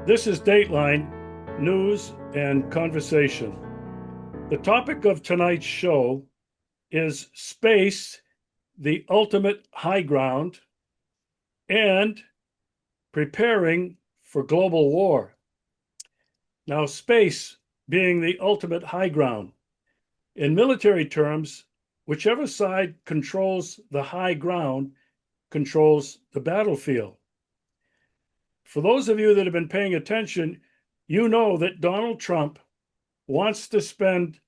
This is Dateline News and Conversation. The topic of tonight's show is space, the ultimate high ground, and preparing for global war. Now, space being the ultimate high ground. In military terms, whichever side controls the high ground controls the battlefield. For those of you that have been paying attention, you know that Donald Trump wants to spend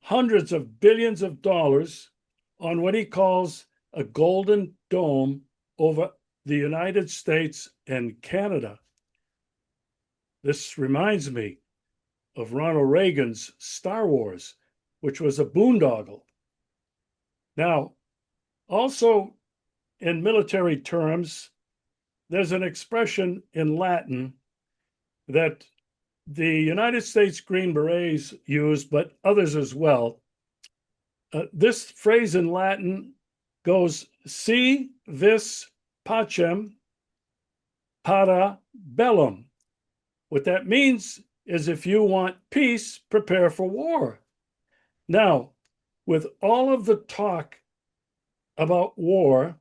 hundreds of billions of dollars on what he calls a golden dome over the United States and Canada. This reminds me of Ronald Reagan's Star Wars, which was a boondoggle. Now, also in military terms, there's an expression in Latin that the United States Green Berets use, but others as well. This phrase in Latin goes, si vis pacem para bellum. What that means is if you want peace, prepare for war. Now, with all of the talk about war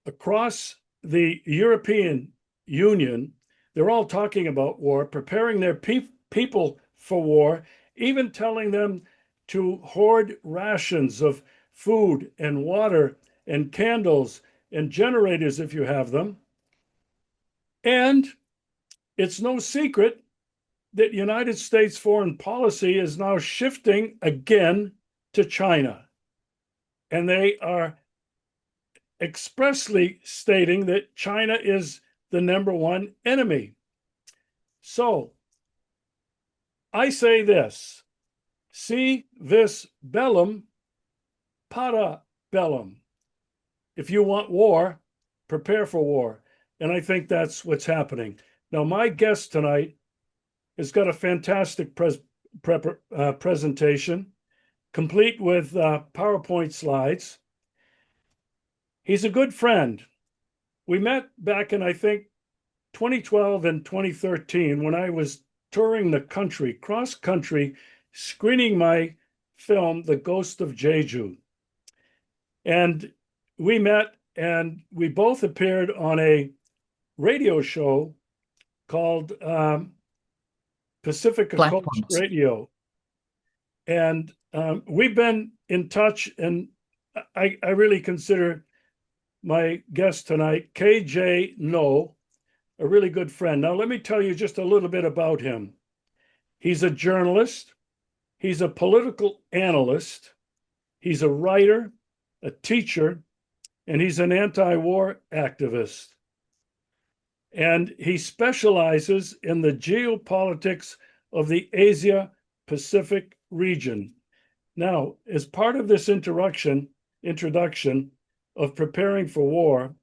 across the European Union, they're all talking about war, preparing their people for war, even telling them to hoard rations of food and water and candles and generators if you have them. And it's no secret that United States foreign policy is now shifting again to China. And they are expressly stating that China is the number one enemy. So I say this, si vis bellum para bellum. If you want war, prepare for war. And I think that's what's happening. Now, my guest tonight has got a fantastic presentation, complete with PowerPoint slides. He's a good friend. We met back in, I think, 2012 and 2013 when I was touring the country, cross country, screening my film, The Ghost of Jeju. And we met and we both appeared on a radio show called Pacifica Coast Platforms. Radio. And we've been in touch, and I really consider my guest tonight, KJ No, a really good friend. Now, let me tell you just a little bit about him. He's a journalist, he's a political analyst, he's a writer, a teacher, and he's an anti-war activist. And he specializes in the geopolitics of the Asia Pacific region. Now, as part of this introduction of preparing for war,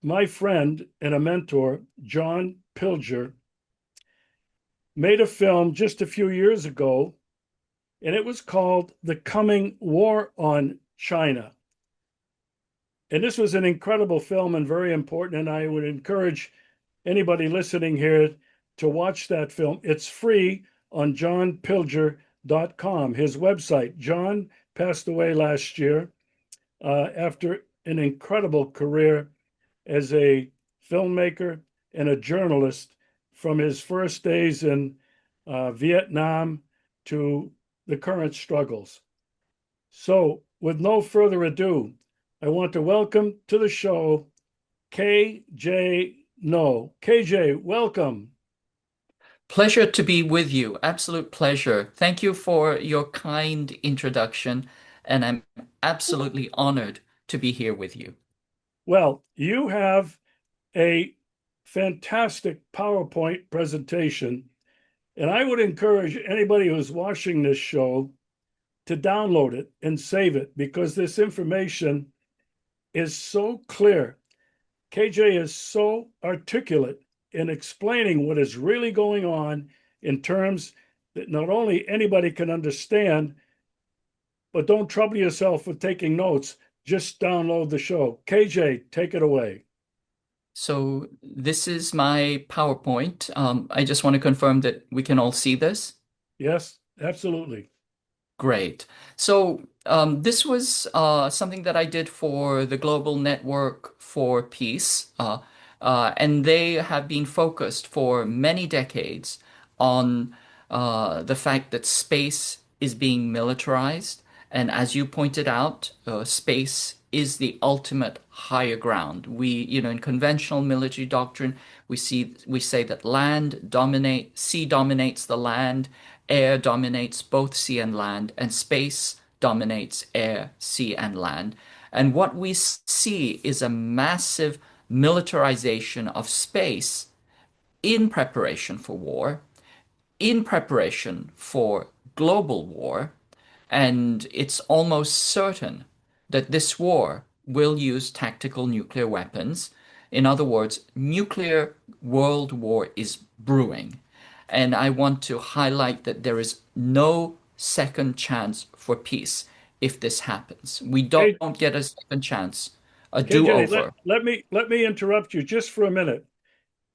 my friend and a mentor, John Pilger, made a film just a few years ago, and it was called The Coming War on China. And this was an incredible film and very important, and I would encourage anybody listening here to watch that film. It's free on johnpilger.com, his website. John passed away last year after an incredible career as a filmmaker and a journalist from his first days in Vietnam to the current struggles. So, with no further ado, I want to welcome to the show KJ No. KJ, welcome. Pleasure to be with you. Absolute pleasure. Thank you for your kind introduction, and I'm absolutely honored to be here with you. Well, you have a fantastic PowerPoint presentation, and I would encourage anybody who's watching this show to download it and save it because this information is so clear. KJ is so articulate in explaining what is really going on in terms that not only anybody can understand, but don't trouble yourself with taking notes. Just download the show. KJ, take it away. So this is my PowerPoint. I just want to confirm that we can all see this. Yes, absolutely. Great. So this was something that I did for the Global Network for Peace, and they have been focused for many decades on the fact that space is being militarized. And as you pointed out, space is the ultimate higher ground. In conventional military doctrine, we say that sea dominates the land, air dominates both sea and land, and space dominates air, sea, and land. And what we see is a massive militarization of space in preparation for war, in preparation for global war, and it's almost certain that this war will use tactical nuclear weapons. In other words, nuclear world war is brewing. And I want to highlight that there is no second chance for peace if this happens. We K- don't get a second chance, a KJ, let, do-over. let me let me interrupt you just for a minute.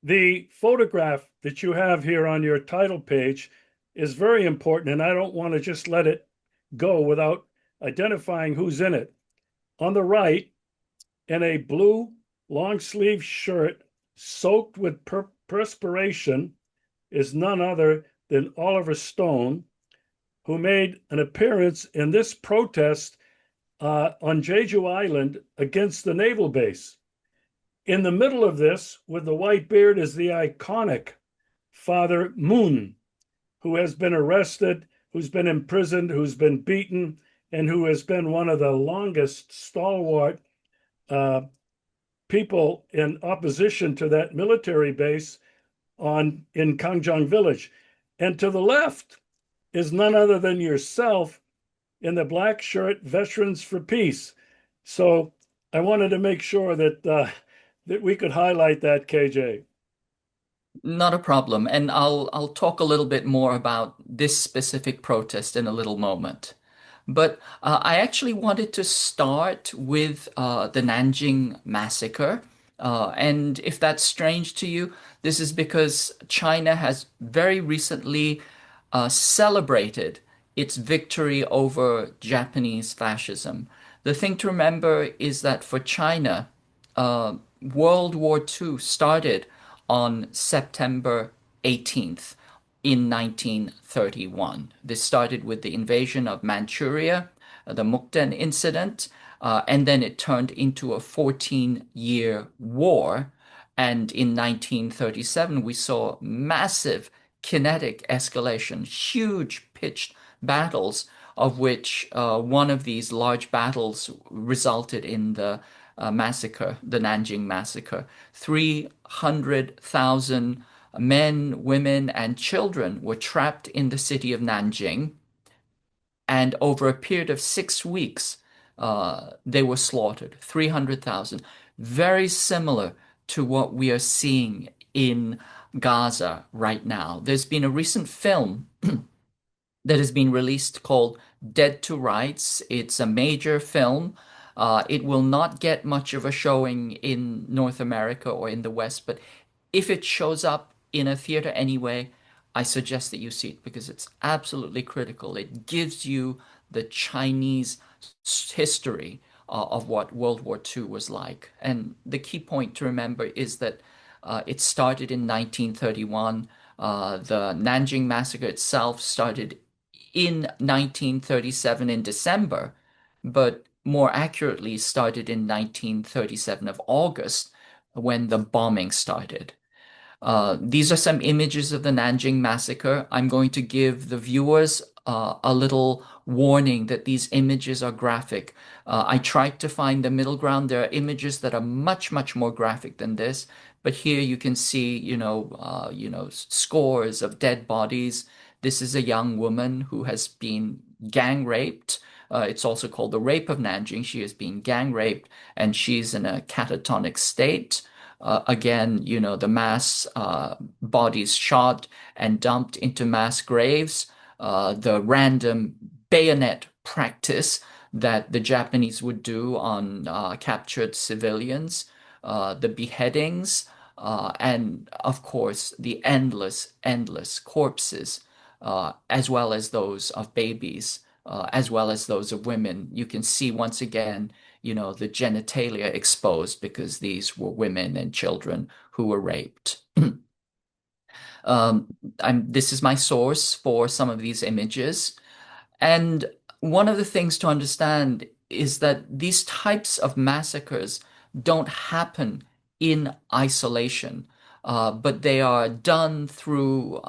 The photograph that you have here on your title page is very important, and I don't want to just let it go without identifying who's in it. On the right, in a blue long sleeve shirt soaked with perspiration, is none other than Oliver Stone, who made an appearance in this protest on Jeju Island against the naval base. In the middle of this, with the white beard, is the iconic Father Moon, who has been arrested, who's been imprisoned, who's been beaten, and who has been one of the longest stalwart uh, people in opposition to that military base in Kangjong Village. And to the left is none other than yourself in the black shirt, Veterans for Peace. So I wanted to make sure that we could highlight that, KJ. Not a problem. And I'll talk a little bit more about this specific protest in a little moment. But I actually wanted to start with the Nanjing massacre. And if that's strange to you, this is because China has very recently celebrated its victory over Japanese fascism. The thing to remember is that for China, World War II started on September 18th in 1931. This started with the invasion of Manchuria, the Mukden incident, and then it turned into a 14-year war. And in 1937, we saw massive kinetic escalation, huge pitched battles, of which one of these large battles resulted in the massacre, the Nanjing massacre. 300,000 men, women, and children were trapped in the city of Nanjing, and over a period of 6 weeks, they were slaughtered. 300,000. Very similar to what we are seeing in Gaza right now. There's been a recent film that has been released called Dead to Rights. It's a major film. It will not get much of a showing in North America or in the West, but if it shows up in a theater anyway, I suggest that you see it because it's absolutely critical. It gives you the Chinese history of what World War II was like. And the key point to remember is that it started in 1931. The Nanjing Massacre itself started in 1937 in December, but more accurately started in 1937 of August when the bombing started. These are some images of the Nanjing massacre. I'm going to give the viewers a little warning that these images are graphic. I tried to find the middle ground. There are images that are much, much more graphic than this. But here you can see, scores of dead bodies. This is a young woman who has been gang raped. It's also called the rape of Nanjing. She has been gang raped and she's in a catatonic state. Again, the mass bodies shot and dumped into mass graves, the random bayonet practice that the Japanese would do on captured civilians. the beheadings, and of course the endless corpses, as well as those of babies, as well as those of women. You can see once again, the genitalia exposed because these were women and children who were raped. Um, this is my source for some of these images. And one of the things to understand is that these types of massacres don't happen in isolation, but they are done through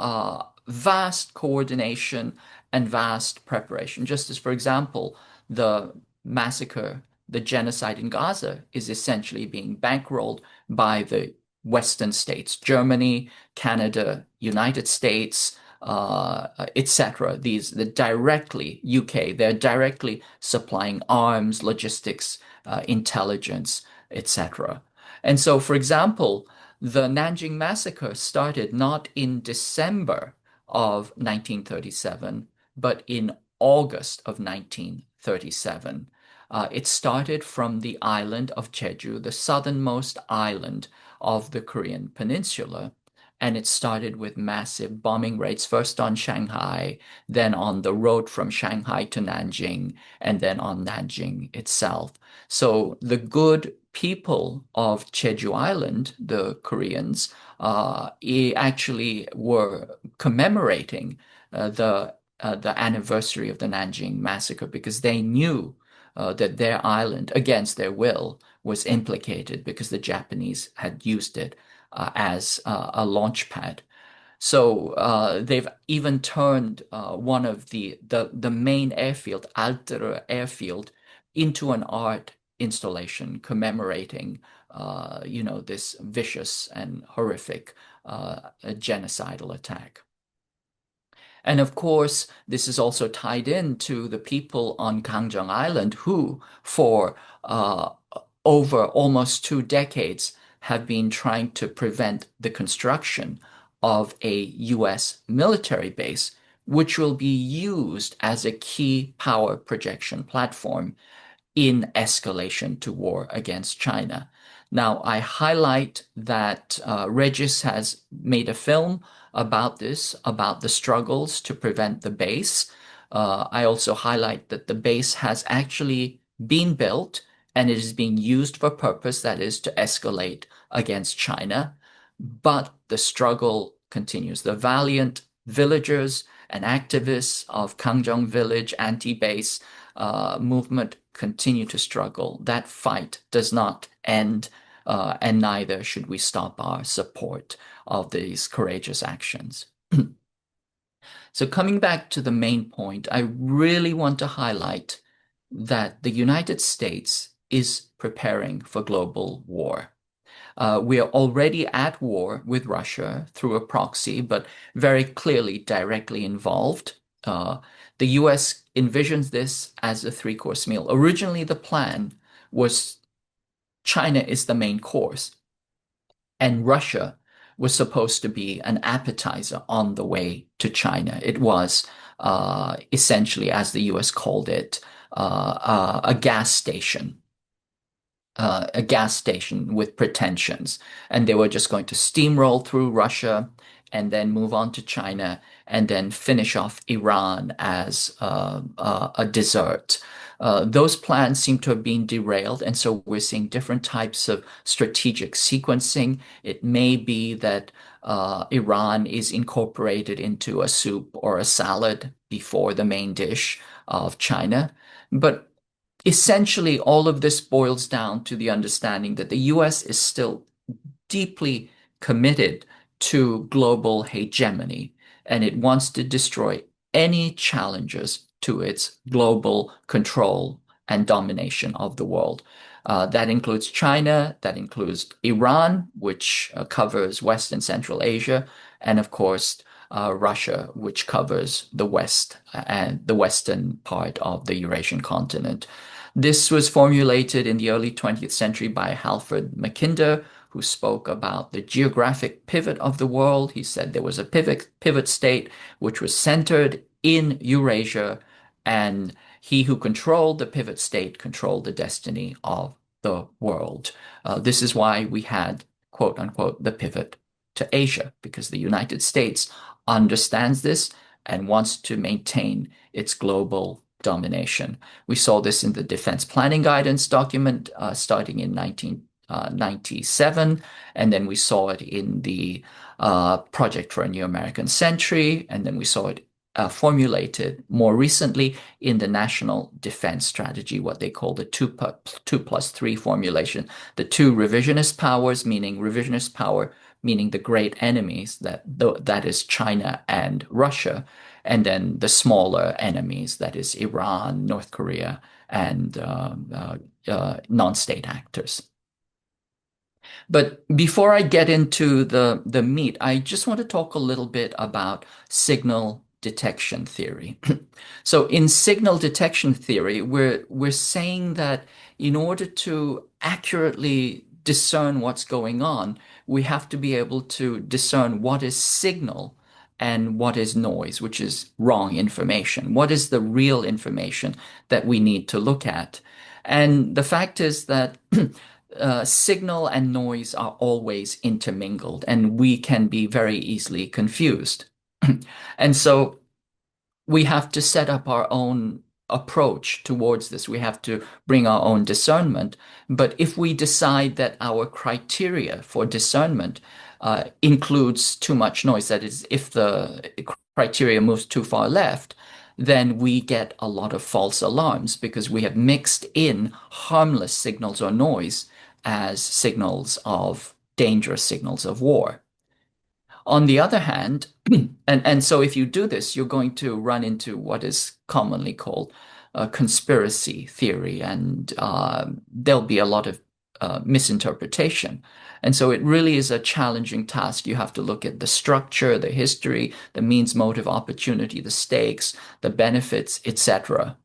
vast coordination and vast preparation. Just as, for example, the massacre, the genocide in Gaza is essentially being bankrolled by the Western states, Germany, Canada, United States, etc. The directly UK, they're directly supplying arms, logistics, intelligence, etc. And so, for example, the Nanjing massacre started not in December of 1937, but in August of 1937. It started from the island of Jeju, the southernmost island of the Korean peninsula. And it started with massive bombing raids, first on Shanghai, then on the road from Shanghai to Nanjing, and then on Nanjing itself. So the good people of Jeju Island, the Koreans, actually were commemorating the anniversary of the Nanjing massacre because they knew that their island, against their will, was implicated because the Japanese had used it as a launch pad. So they've even turned one of the main airfield, Altere Airfield, into an art installation commemorating, this vicious and horrific genocidal attack. And of course, this is also tied into the people on Kangjong Island who, for over almost 2 decades, have been trying to prevent the construction of a US military base, which will be used as a key power projection platform in escalation to war against China. Now, I highlight that Regis has made a film about this, about the struggles to prevent the base. I also highlight that the base has actually been built and it is being used for purpose, that is to escalate against China. But the struggle continues. The valiant villagers and activists of Kangjong Village anti-base movement continue to struggle. That fight does not end, and neither should we stop our support of these courageous actions. So coming back to the main point, I really want to highlight that the United States is preparing for global war. We are already at war with Russia through a proxy, but very clearly directly involved. The US envisions this as a three-course meal. Originally, the plan was China is the main course, and Russia was supposed to be an appetizer on the way to China. It was essentially, as the US called it, a gas station. A gas station with pretensions. And they were just going to steamroll through Russia and then move on to China and then finish off Iran as a dessert. Those plans seem to have been derailed. And so we're seeing different types of strategic sequencing. It may be that Iran is incorporated into a soup or a salad before the main dish of China. But essentially, all of this boils down to the understanding that the US is still deeply committed to global hegemony, and it wants to destroy any challenges to its global control and domination of the world. That includes China, that includes Iran, which covers West and Central Asia, and of course, Russia, which covers the West and the western part of the Eurasian continent. This was formulated in the early 20th century by Halford Mackinder, who spoke about the geographic pivot of the world. He said there was a pivot state which was centered in Eurasia, and he who controlled the pivot state controlled the destiny of the world. This is why we had, quote unquote, the pivot to Asia, because the United States understands this and wants to maintain its global domination. We saw this in the Defense Planning Guidance document starting in 1997, and then we saw it in the Project for a New American Century, and then we saw it formulated more recently in the National Defense Strategy, what they call the 2+3 formulation. The two revisionist powers, meaning the great enemies, that is China and Russia, and then the smaller enemies, that is Iran, North Korea, and non-state actors. But before I get into the meat, I just want to talk a little bit about signal detection theory. So in signal detection theory, we're saying that in order to accurately discern what's going on, we have to be able to discern what is signal and what is noise, which is wrong information. What is the real information that we need to look at? And the fact is that signal and noise are always intermingled, and we can be very easily confused. And so we have to set up our own approach towards this. We have to bring our own discernment. But if we decide that our criteria for discernment includes too much noise, that is, if the criteria moves too far left, then we get a lot of false alarms because we have mixed in harmless signals or noise as dangerous signals of war. On the other hand, and so if you do this, you're going to run into what is commonly called conspiracy theory, and there'll be a lot of misinterpretation. And so it really is a challenging task. You have to look at the structure, the history, the means, motive, opportunity, the stakes, the benefits, etc.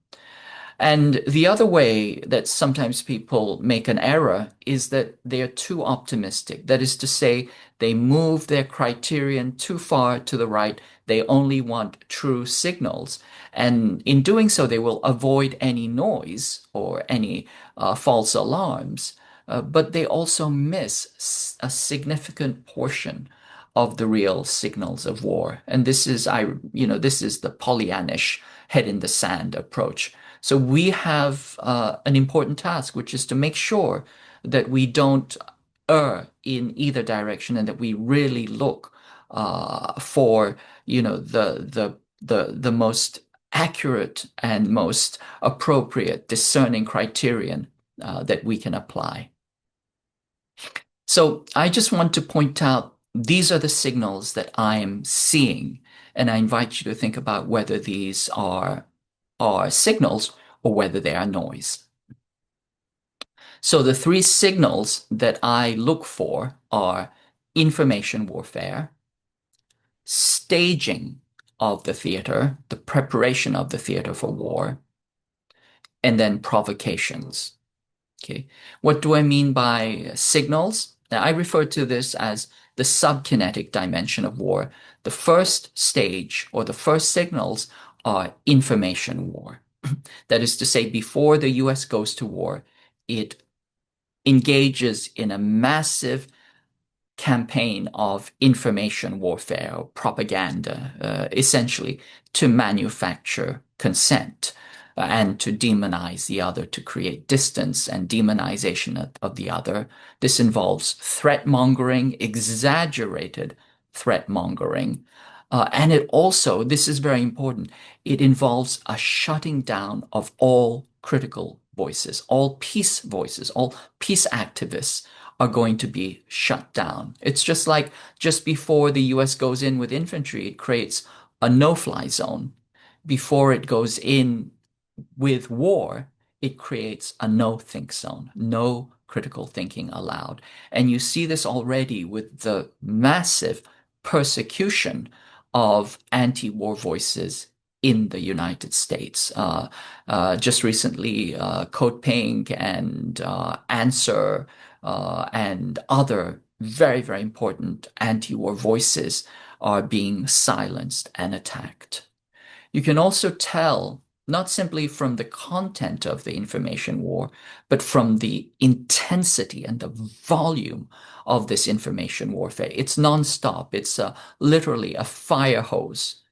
And the other way that sometimes people make an error is that they are too optimistic. That is to say, they move their criterion too far to the right. They only want true signals. And in doing so, they will avoid any noise or any false alarms. But they also miss a significant portion of the real signals of war. And this is the Pollyannish head in the sand approach. So we have an important task, which is to make sure that we don't err in either direction and that we really look for, the most accurate and most appropriate discerning criterion that we can apply. So I just want to point out these are the signals that I am seeing, and I invite you to think about whether these are signals or whether they are noise. So the three signals that I look for are information warfare, staging of the theater, the preparation of the theater for war, and then provocations. Okay, what do I mean by signals? Now, I refer to this as the subkinetic dimension of war. The first stage or the first signals are information war. That is to say, before the US goes to war, it engages in a massive campaign of information warfare or propaganda, essentially to manufacture consent and to demonize the other, to create distance and demonization of the other. This involves threat mongering, exaggerated threat mongering. And it also, this is very important, it involves a shutting down of all critical voices, all peace voices, all peace activists are going to be shut down. It's just like just before the US goes in with infantry, it creates a no-fly zone. Before it goes in with war, it creates a no-think zone, no critical thinking allowed. And you see this already with the massive persecution of anti-war voices in the United States. Just recently, Code Pink and Answer and other very, very important anti-war voices are being silenced and attacked. You can also tell not simply from the content of the information war, but from the intensity and the volume of this information warfare. It's nonstop. It's literally a fire hose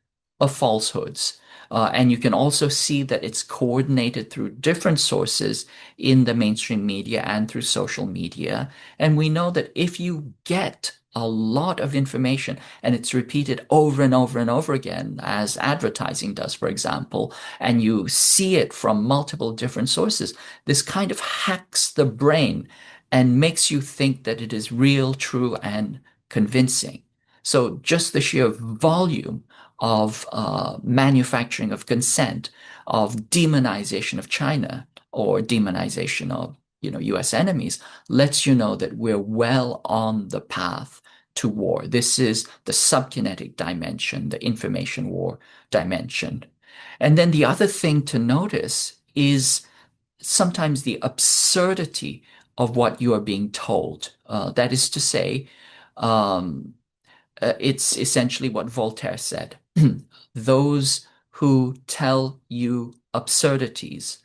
of falsehoods. And you can also see that it's coordinated through different sources in the mainstream media and through social media. And we know that if you get a lot of information and it's repeated over and over and over again, as advertising does, for example, and you see it from multiple different sources, this kind of hacks the brain and makes you think that it is real, true, and convincing. So just the sheer volume of manufacturing of consent, of demonization of China or demonization of, U.S. enemies, lets you know that we're well on the path to war. This is the subkinetic dimension, the information war dimension. And then the other thing to notice is sometimes the absurdity of what you are being told. That is to say, um, it's essentially what Voltaire said. Those who tell you absurdities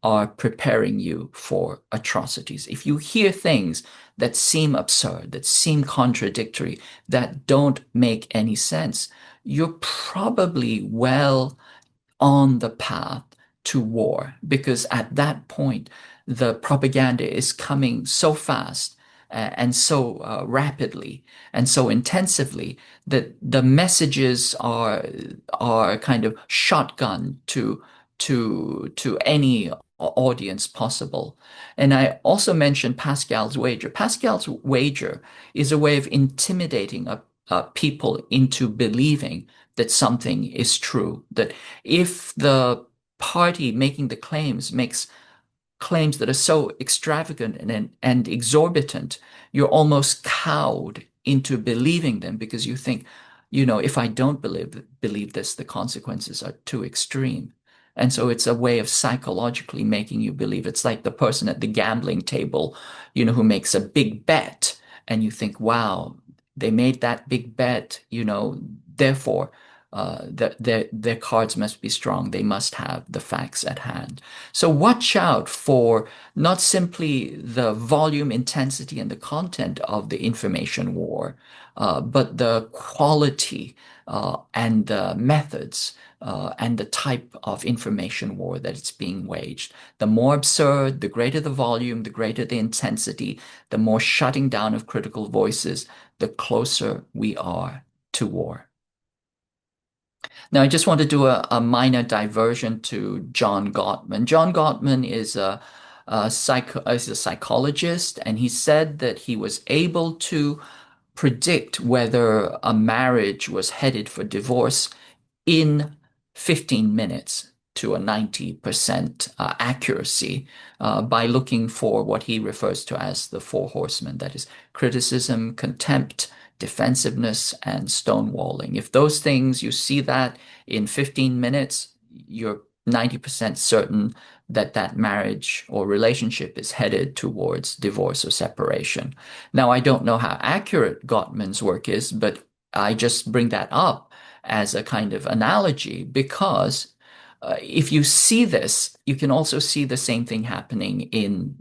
are preparing you for atrocities. If you hear things that seem absurd, that seem contradictory, that don't make any sense, you're probably well on the path to war because at that point, the propaganda is coming so fast and so rapidly and so intensively that the messages are kind of shotgun to any audience possible. And I also mentioned Pascal's wager. Pascal's wager is a way of intimidating people into believing that something is true, that if the party making the claims makes claims that are so extravagant and exorbitant, you're almost cowed into believing them because you think, if I don't believe this, the consequences are too extreme. And so it's a way of psychologically making you believe. It's like the person at the gambling table, who makes a big bet, and you think, wow, they made that big bet, therefore their cards must be strong. They must have the facts at hand. So watch out for not simply the volume, intensity, and the content of the information war, but the quality and the methods and the type of information war that it's being waged. The more absurd, the greater the volume, the greater the intensity, the more shutting down of critical voices, the closer we are to war. Now, I just want to do a minor diversion to John Gottman. John Gottman is a psychologist, and he said that he was able to predict whether a marriage was headed for divorce in 15 minutes to a 90% accuracy by looking for what he refers to as the four horsemen. That is criticism, contempt, defensiveness, and stonewalling. If those things, you see that in 15 minutes, you're 90% certain that that marriage or relationship is headed towards divorce or separation. Now, I don't know how accurate Gottman's work is, but I just bring that up as a kind of analogy because if you see this, you can also see the same thing happening in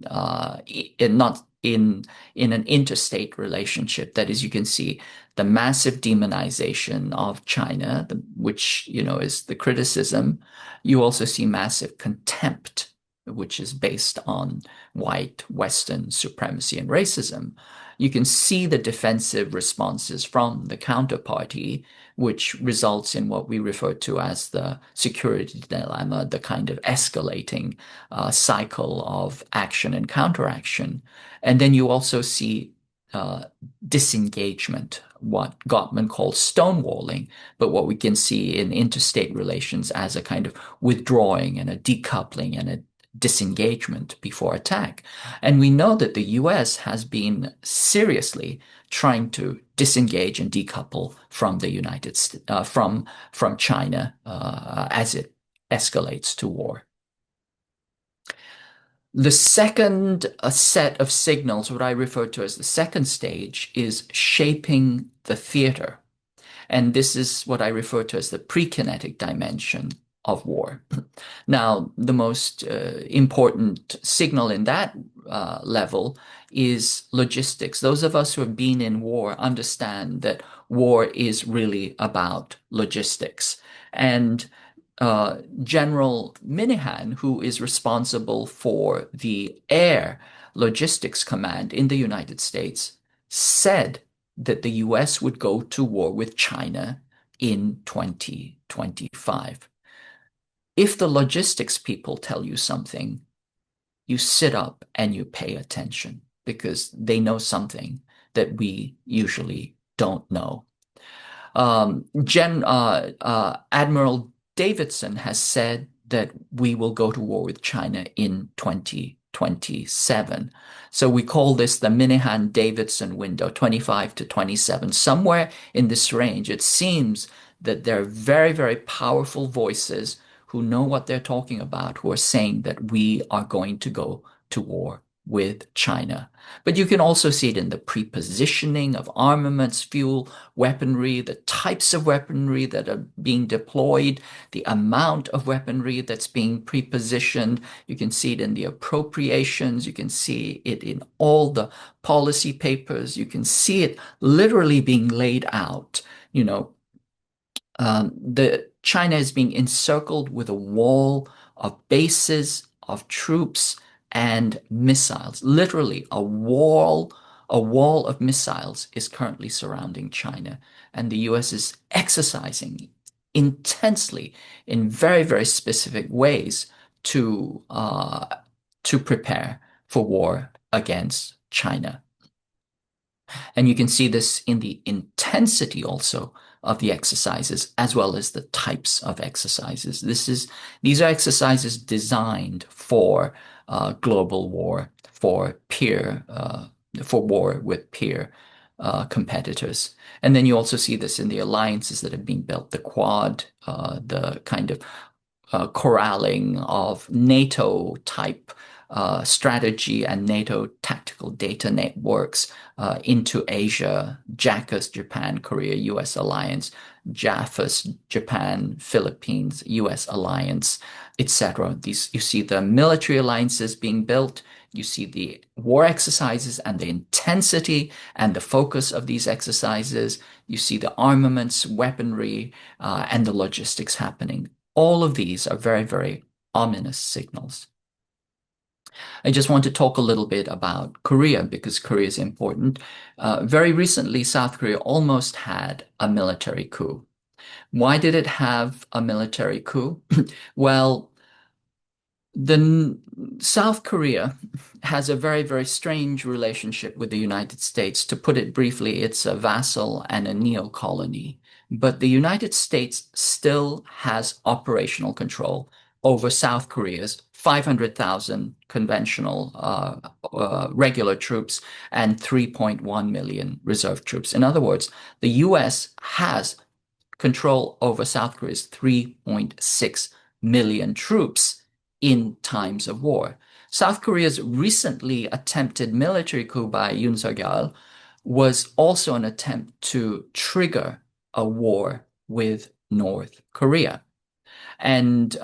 not in an interstate relationship. That is, you can see the massive demonization of China, which is the criticism. You also see massive contempt, which is based on white Western supremacy and racism. You can see the defensive responses from the counterparty, which results in what we refer to as the security dilemma, the kind of escalating cycle of action and counteraction. And then you also see disengagement, what Gottman calls stonewalling, but what we can see in interstate relations as a kind of withdrawing and a decoupling and a disengagement before attack. And we know that the US has been seriously trying to disengage and decouple from the from China as it escalates to war. The second set of signals, what I refer to as the second stage, is shaping the theater. And this is what I refer to as the pre-kinetic dimension of war. Now, the most important signal in that level is logistics. Those of us who have been in war understand that war is really about logistics. And General Minihan, who is responsible for the air logistics command in the United States, said that the US would go to war with China in 2025. If the logistics people tell you something, you sit up and you pay attention because they know something that we usually don't know. Admiral Davidson has said that we will go to war with China in 2027. So we call this the Minihan-Davidson window, 25 to 27. Somewhere in this range, it seems that there are very, very powerful voices who know what they're talking about, who are saying that we are going to go to war with China. But you can also see it in the prepositioning of armaments, fuel, weaponry, the types of weaponry that are being deployed, the amount of weaponry that's being prepositioned. You can see it in the appropriations. You can see it in all the policy papers. You can see it literally being laid out. The China is being encircled with a wall of bases, of troops, and missiles. Literally, a wall of missiles is currently surrounding China, and the US is exercising intensely in very, very specific ways to prepare for war against China. And you can see this in the intensity also of the exercises, as well as the types of exercises. These are exercises designed for global war, for war with peer competitors. And then you also see this in the alliances that have been built, the Quad, the kind of corralling of NATO type strategy and NATO tactical data networks into Asia, JACUS, Japan, Korea, US alliance, JAFAS, Japan, Philippines, US alliance, etc. These, you see the military alliances being built. You see the war exercises and the intensity and the focus of these exercises. You see the armaments, weaponry, and the logistics happening. All of these are very, very ominous signals. I just want to talk a little bit about Korea because Korea is important. Very recently, South Korea almost had a military coup. Why did it have a military coup? Well, South Korea has a very, very strange relationship with the United States. To put it briefly, it's a vassal and a neo-colony. But the United States still has operational control over South Korea's 500,000 conventional regular troops and 3.1 million reserve troops. In other words, the US has control over South Korea's 3.6 million troops in times of war. South Korea's recently attempted military coup by Yoon Suk-yeol was also an attempt to trigger a war with North Korea. And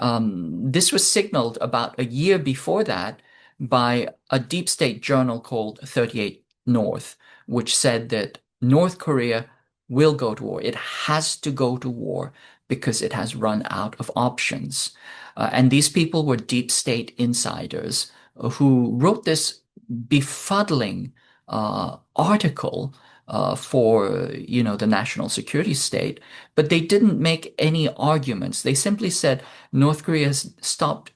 this was signaled about a year before that by a deep state journal called 38 North, which said that North Korea will go to war. It has to go to war because it has run out of options. And these people were deep state insiders who wrote this befuddling article for the national security state, but they didn't make any arguments. They simply said North Korea has stopped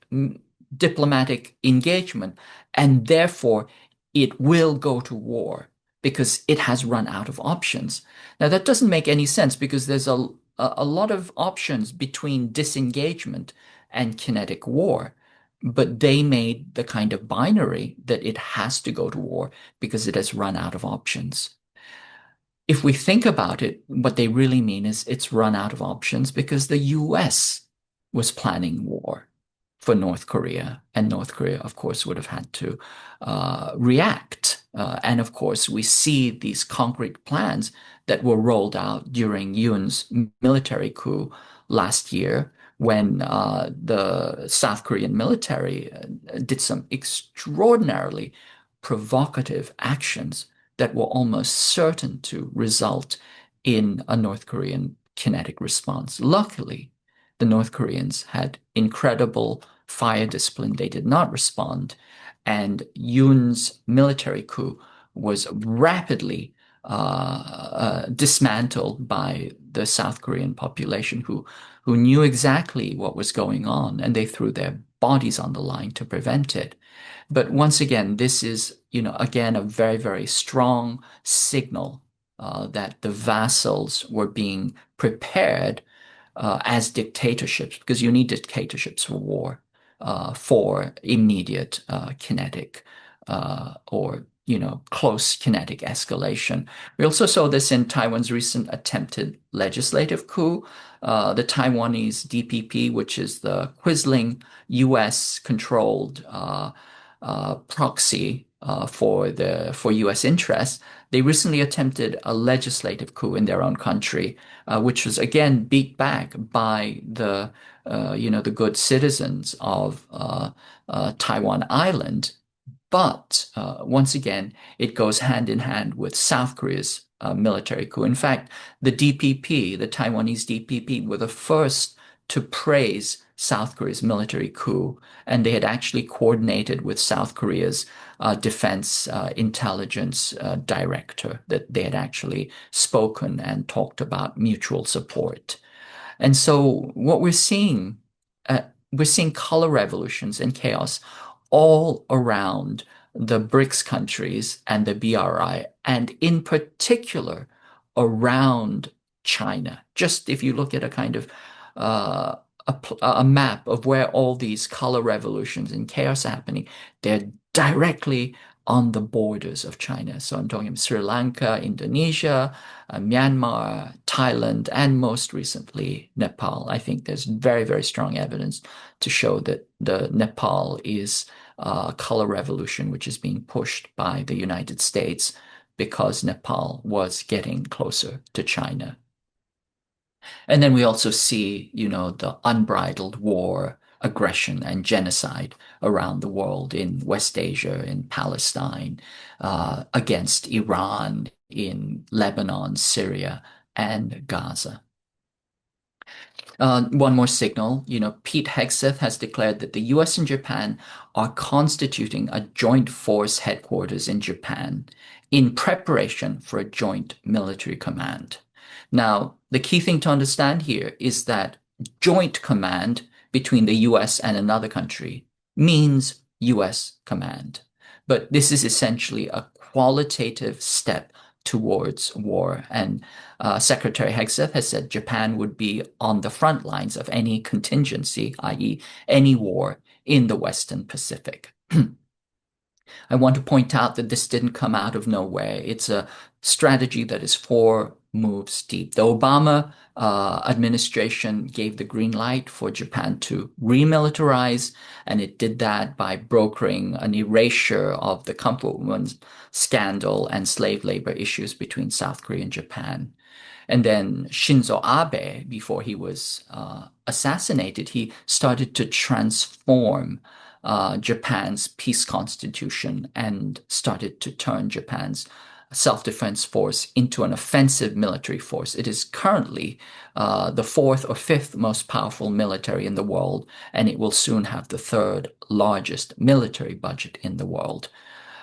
diplomatic engagement, and therefore it will go to war because it has run out of options. Now that doesn't make any sense because there's a lot of options between disengagement and kinetic war. But they made the kind of binary that it has to go to war because it has run out of options. If we think about it, what they really mean is it's run out of options because the US was planning war for North Korea, and North Korea, of course, would have had to react. And of course, we see these concrete plans that were rolled out during Yoon's military coup last year, when the South Korean military did some extraordinarily provocative actions that were almost certain to result in a North Korean kinetic response. Luckily, the North Koreans had incredible fire discipline. They did not respond, and Yoon's military coup was rapidly dismantled by the South Korean population who knew exactly what was going on, and they threw their bodies on the line to prevent it. But once again, this is, again, a very, very strong signal that the vassals were being prepared as dictatorships, because you need dictatorships for war, for immediate kinetic or close kinetic escalation. We also saw this in Taiwan's recent attempted legislative coup. The Taiwanese DPP, which is the quisling U.S.-controlled proxy for U.S. interests, they recently attempted a legislative coup in their own country, which was again beat back by the good citizens of Taiwan Island. But once again, it goes hand in hand with South Korea's military coup. In fact, the DPP, the Taiwanese DPP, were the first to praise South Korea's military coup, and they had actually coordinated with South Korea's defense intelligence director, that they had actually spoken and talked about mutual support. And so what we're seeing color revolutions and chaos all around the BRICS countries and the BRI, and in particular around China. Just if you look at a kind of uh, a map of where all these color revolutions and chaos are happening, they're directly on the borders of China. So I'm talking Sri Lanka, Indonesia, Myanmar, Thailand, and most recently Nepal. I think there's very, very strong evidence to show that the Nepal is a color revolution which is being pushed by the United States because Nepal was getting closer to China. And then we also see, the unbridled war, aggression, and genocide around the world in West Asia, in Palestine, against Iran, in Lebanon, Syria, and Gaza. One more signal, Pete Hegseth has declared that the US and Japan are constituting a joint force headquarters in Japan in preparation for a joint military command. Now, the key thing to understand here is that joint command between the US and another country means US command. But this is essentially a qualitative step towards war. And Secretary Hegseth has said Japan would be on the front lines of any contingency, i.e., any war in the Western Pacific. I want to point out that this didn't come out of nowhere. It's a strategy that is 4 moves deep. The Obama administration gave the green light for Japan to remilitarize, and it did that by brokering an erasure of the Comfort Women's scandal and slave labor issues between South Korea and Japan. And then Shinzo Abe, before he was assassinated, he started to transform Japan's peace constitution and started to turn Japan's self-defense force into an offensive military force. It is currently the fourth or fifth most powerful military in the world, and it will soon have the third largest military budget in the world.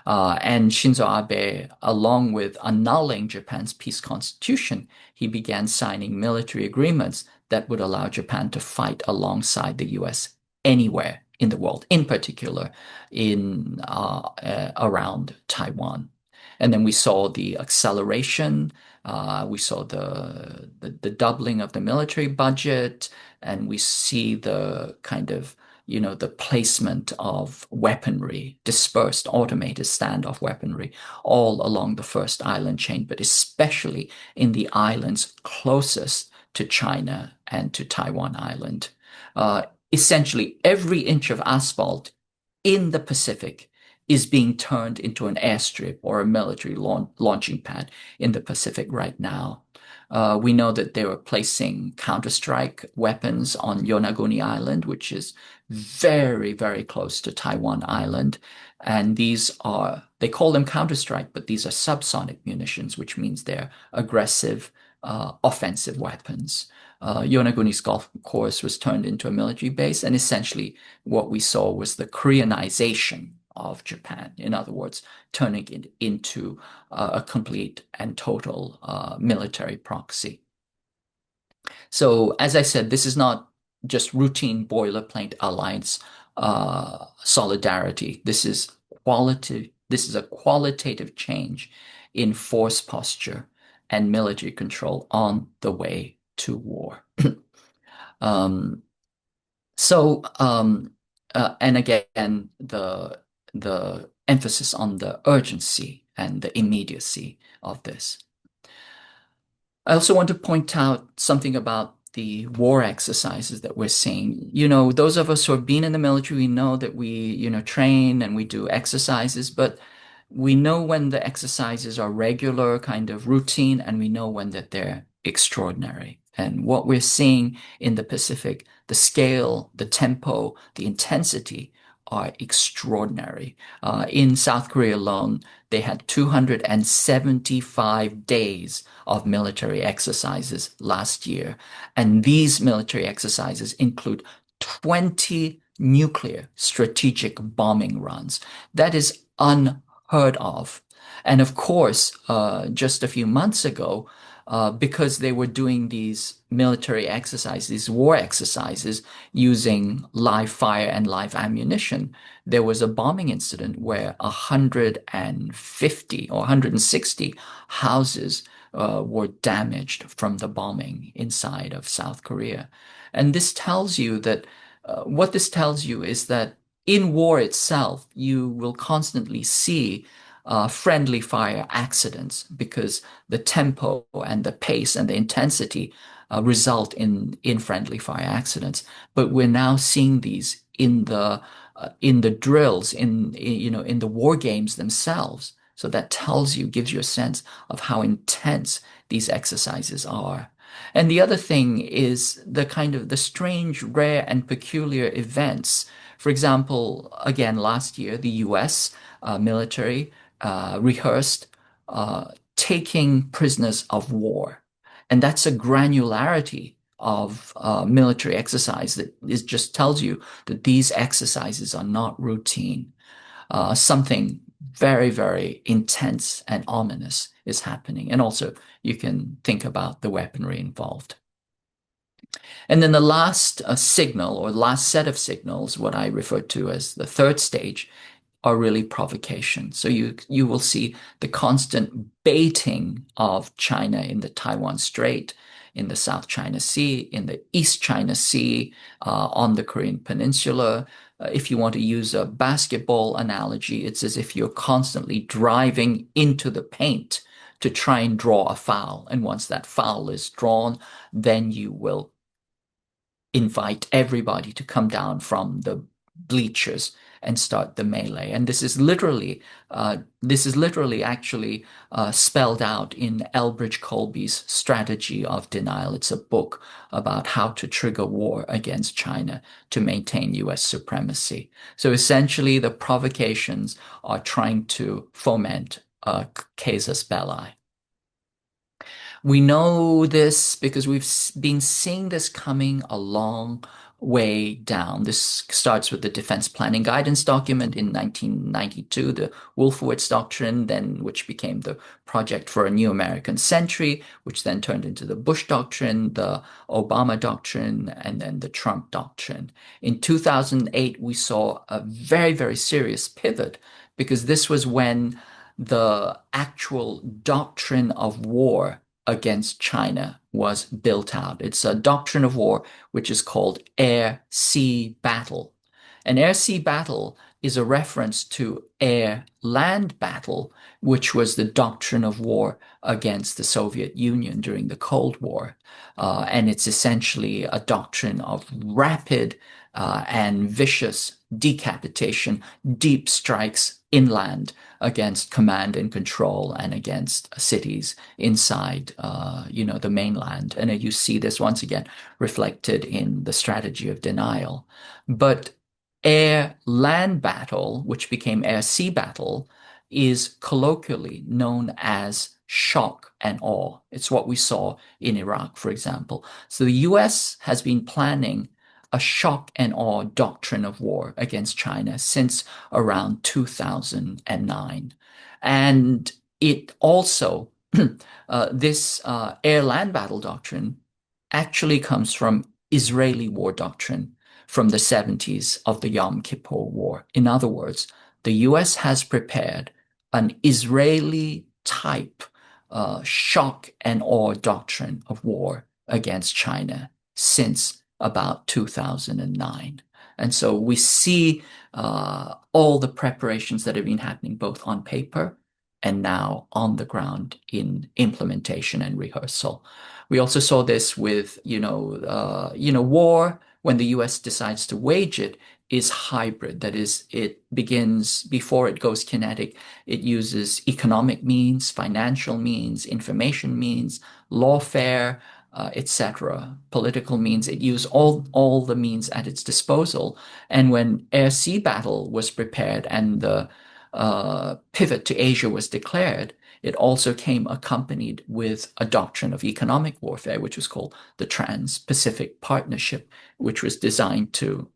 And Shinzo Abe, along with annulling Japan's peace constitution, he began signing military agreements that would allow Japan to fight alongside the US anywhere in the world, in particular in around Taiwan. And then we saw the acceleration, we saw the doubling of the military budget, and we see the kind of the placement of weaponry, dispersed automated standoff weaponry, all along the first island chain, but especially in the islands closest to China and to Taiwan Island. Essentially, every inch of asphalt in the Pacific is being turned into an airstrip or a military launching pad in the Pacific right now. We know that they were placing counterstrike weapons on Yonaguni Island, which is very, very close to Taiwan Island. And they call them counterstrike, but these are subsonic munitions, which means they're aggressive, offensive weapons. Yonaguni's golf course was turned into a military base, and essentially what we saw was the Koreanization of Japan. In other words, turning it into a complete and total military proxy. So, as I said, this is not just routine boilerplate alliance solidarity. This is quality. This is a qualitative change in force posture and military control on the way to war. Um, and again, the emphasis on the urgency and the immediacy of this. I also want to point out something about the war exercises that we're seeing. Those of us who have been in the military, we know that we, train and we do exercises, but we know when the exercises are regular, kind of routine, and we know when that they're extraordinary. And what we're seeing in the Pacific, the scale, the tempo, the intensity are extraordinary. In South Korea alone, they had 275 days of military exercises last year. And these military exercises include 20 nuclear strategic bombing runs. That is unheard of. And of course, just a few months ago, because they were doing these military exercises, these war exercises using live fire and live ammunition, there was a bombing incident where 150 or 160 houses were damaged from the bombing inside of South Korea. And this tells you that what this tells you is that in war itself, you will constantly see friendly fire accidents because the tempo and the pace and the intensity result in friendly fire accidents. But we're now seeing these in the drills, in the war games themselves. So that tells you, gives you a sense of how intense these exercises are. And the other thing is the kind of the strange, rare, and peculiar events. For example, again, last year, the US military rehearsed taking prisoners of war. And that's a granularity of military exercise that just tells you that these exercises are not routine. Something very, very intense and ominous is happening. And also, you can think about the weaponry involved. And then the last signal or last set of signals, what I refer to as the third stage, are really provocation. So you will see the constant baiting of China in the Taiwan Strait, in the South China Sea, in the East China Sea, on the Korean Peninsula. If you want to use a basketball analogy, it's as if you're constantly driving into the paint to try and draw a foul. And once that foul is drawn, then you will invite everybody to come down from the bleachers and start the melee. And this is literally actually spelled out in Elbridge Colby's Strategy of Denial. It's a book about how to trigger war against China to maintain US supremacy. So essentially, the provocations are trying to foment a casus belli. We know this because we've been seeing this coming a long way down. This starts with the Defense Planning Guidance document in 1992, the Wolfowitz Doctrine, then which became the Project for a New American Century, which then turned into the Bush Doctrine, the Obama Doctrine, and then the Trump Doctrine. In 2008, we saw a very, very serious pivot because this was when the actual doctrine of war against China was built out. It's a doctrine of war which is called air-sea battle. An air-sea battle is a reference to air-land battle, which was the doctrine of war against the Soviet Union during the Cold War. And it's essentially a doctrine of rapid and vicious decapitation, deep strikes inland against command and control and against cities inside, the mainland. And you see this once again reflected in the strategy of denial. But air-land battle, which became air-sea battle, is colloquially known as shock and awe. It's what we saw in Iraq, for example. So the US has been planning a shock and awe doctrine of war against China since around 2009. And it also, this air-land battle doctrine actually comes from Israeli war doctrine from the 70s of the Yom Kippur War. In other words, the US has prepared an Israeli type shock and awe doctrine of war against China since about 2009. And so we see all the preparations that have been happening both on paper and now on the ground in implementation and rehearsal. We also saw this with, war when the US decides to wage it is hybrid. That is, it begins before it goes kinetic. It uses economic means, financial means, information means, lawfare, etc., political means. It used all the means at its disposal. And when air-sea battle was prepared and the pivot to Asia was declared, it also came accompanied with a doctrine of economic warfare, which was called the Trans-Pacific Partnership, which was designed to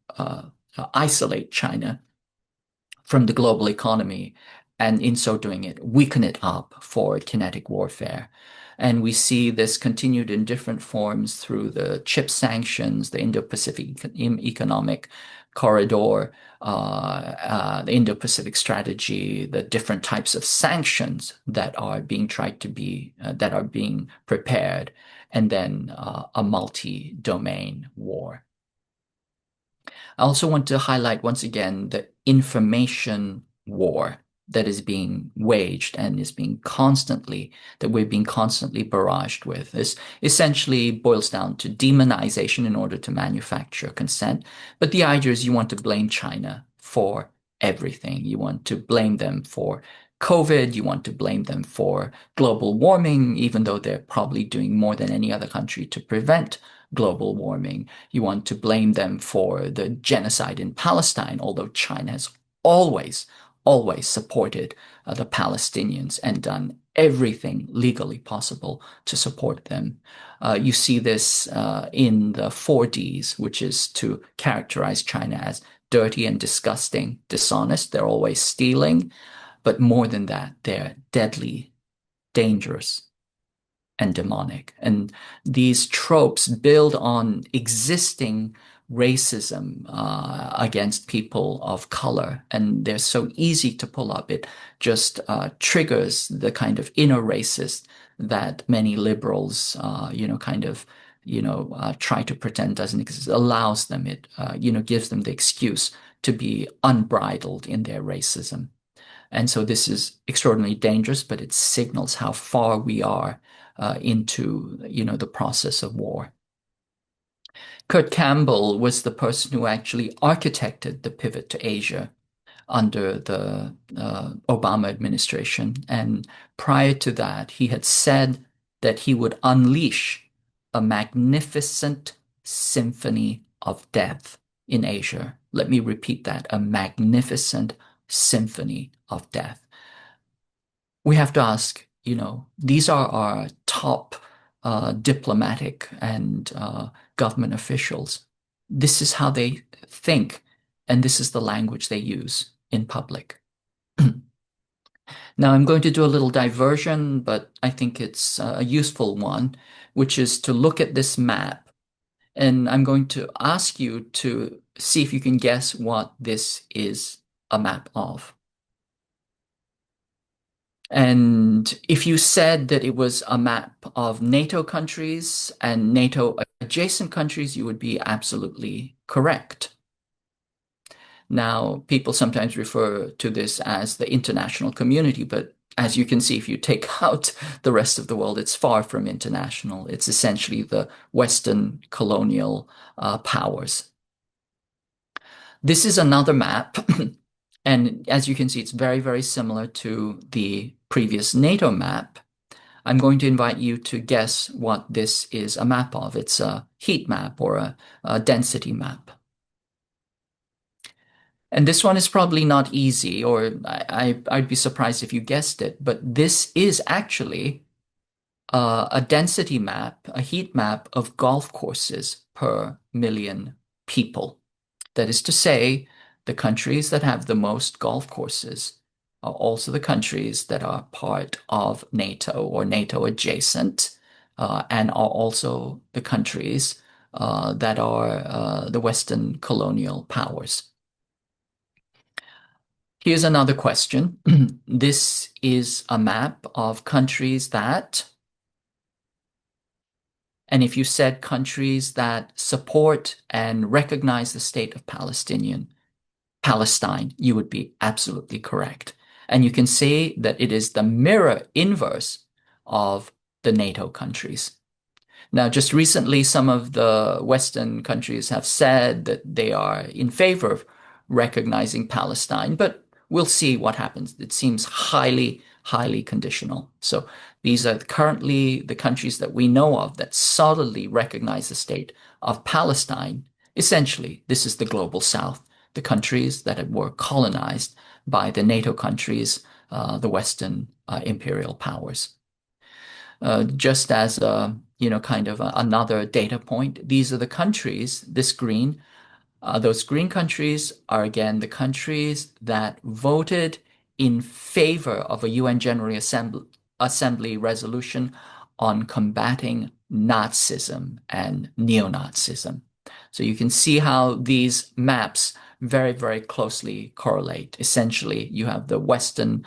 isolate China from the global economy, and in so doing it, weaken it up for kinetic warfare. And we see this continued in different forms through the chip sanctions, the Indo-Pacific Economic Corridor, the Indo-Pacific strategy, the different types of sanctions that are being that are being prepared, and then a multi-domain war. I also want to highlight once again the information war that is being waged and that we're being constantly barraged with. This essentially boils down to demonization in order to manufacture consent. But the idea is you want to blame China for everything. You want to blame them for COVID. You want to blame them for global warming, even though they're probably doing more than any other country to prevent global warming. You want to blame them for the genocide in Palestine, although China has always supported the Palestinians and done everything legally possible to support them. You see this in the 4Ds, which is to characterize China as dirty and disgusting, dishonest. They're always stealing. But more than that, they're deadly, dangerous, and demonic. And these tropes build on existing racism against people of color, and they're so easy to pull up. It just triggers the kind of inner racist that many liberals, try to pretend doesn't exist. Allows them, gives them the excuse to be unbridled in their racism. And so this is extraordinarily dangerous, but it signals how far we are into, the process of war. Kurt Campbell was the person who actually architected the pivot to Asia under the Obama administration. And prior to that, he had said that he would unleash a magnificent symphony of death in Asia. Let me repeat that, a magnificent symphony of death. We have to ask, these are our top diplomatic and government officials. This is how they think, and this is the language they use in public. Now, I'm going to do a little diversion, but I think it's a useful one, which is to look at this map. And I'm going to ask you to see if you can guess what this is a map of. And if you said that it was a map of NATO countries and NATO adjacent countries, you would be absolutely correct. Now, people sometimes refer to this as the international community, but as you can see, if you take out the rest of the world, it's far from international. It's essentially the Western colonial powers. This is another map, and as you can see, it's very, very similar to the previous NATO map. I'm going to invite you to guess what this is a map of. It's a heat map or a density map. And this one is probably not easy, or I'd be surprised if you guessed it, but this is actually a density map, a heat map of golf courses per million people. That is to say, the countries that have the most golf courses are also the countries that are part of NATO or NATO adjacent, and are also the countries that are the Western colonial powers. Here's another question. This is a map of countries that, and if you said countries that support and recognize the state of Palestine, you would be absolutely correct. And you can say that it is the mirror inverse of the NATO countries. Now, just recently, some of the Western countries have said that they are in favor of recognizing Palestine, but we'll see what happens. It seems highly, highly conditional. So these are currently the countries that we know of that solidly recognize the state of Palestine. Essentially, this is the global South, the countries that were colonized by the NATO countries, the Western imperial powers. Just as kind of another data point, these are the countries, this green, those green countries are again the countries that voted in favor of a UN General Assembly resolution on combating Nazism and neo-Nazism. So you can see how these maps very, very closely correlate. Essentially, you have the Western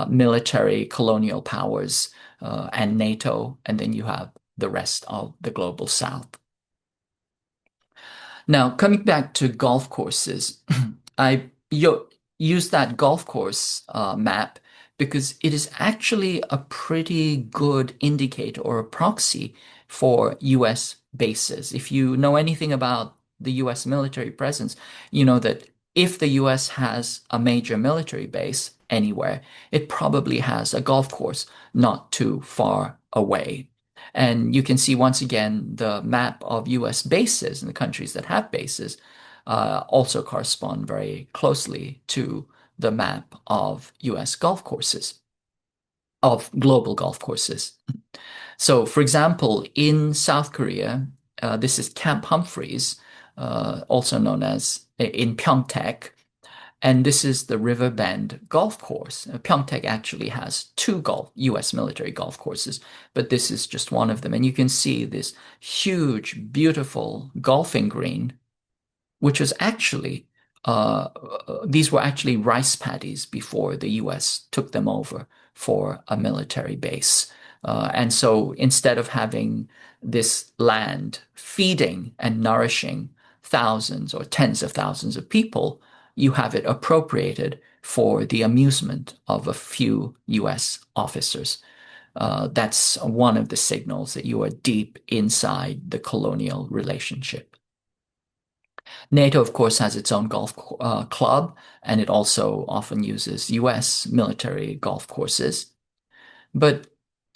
military colonial powers and NATO, and then you have the rest of the global South. Now, coming back to golf courses, I use that golf course map because it is actually a pretty good indicator or a proxy for US bases. If you know anything about the US military presence, you know that if the US has a major military base anywhere, it probably has a golf course not too far away. And you can see once again the map of US bases and the countries that have bases also correspond very closely to the map of US golf courses, of global golf courses. So, for example, in South Korea, this is Camp Humphreys, also known as in Pyeongtaek, and this is the River Bend golf course. Pyeongtaek actually has two US military golf courses, but this is just one of them. And you can see this huge, beautiful golfing green, which was actually, these were actually rice paddies before the US took them over for a military base. And so instead of having this land feeding and nourishing thousands or tens of thousands of people, you have it appropriated for the amusement of a few US officers. That's one of the signals that you are deep inside the colonial relationship. NATO, of course, has its own golf club, and it also often uses US military golf courses. But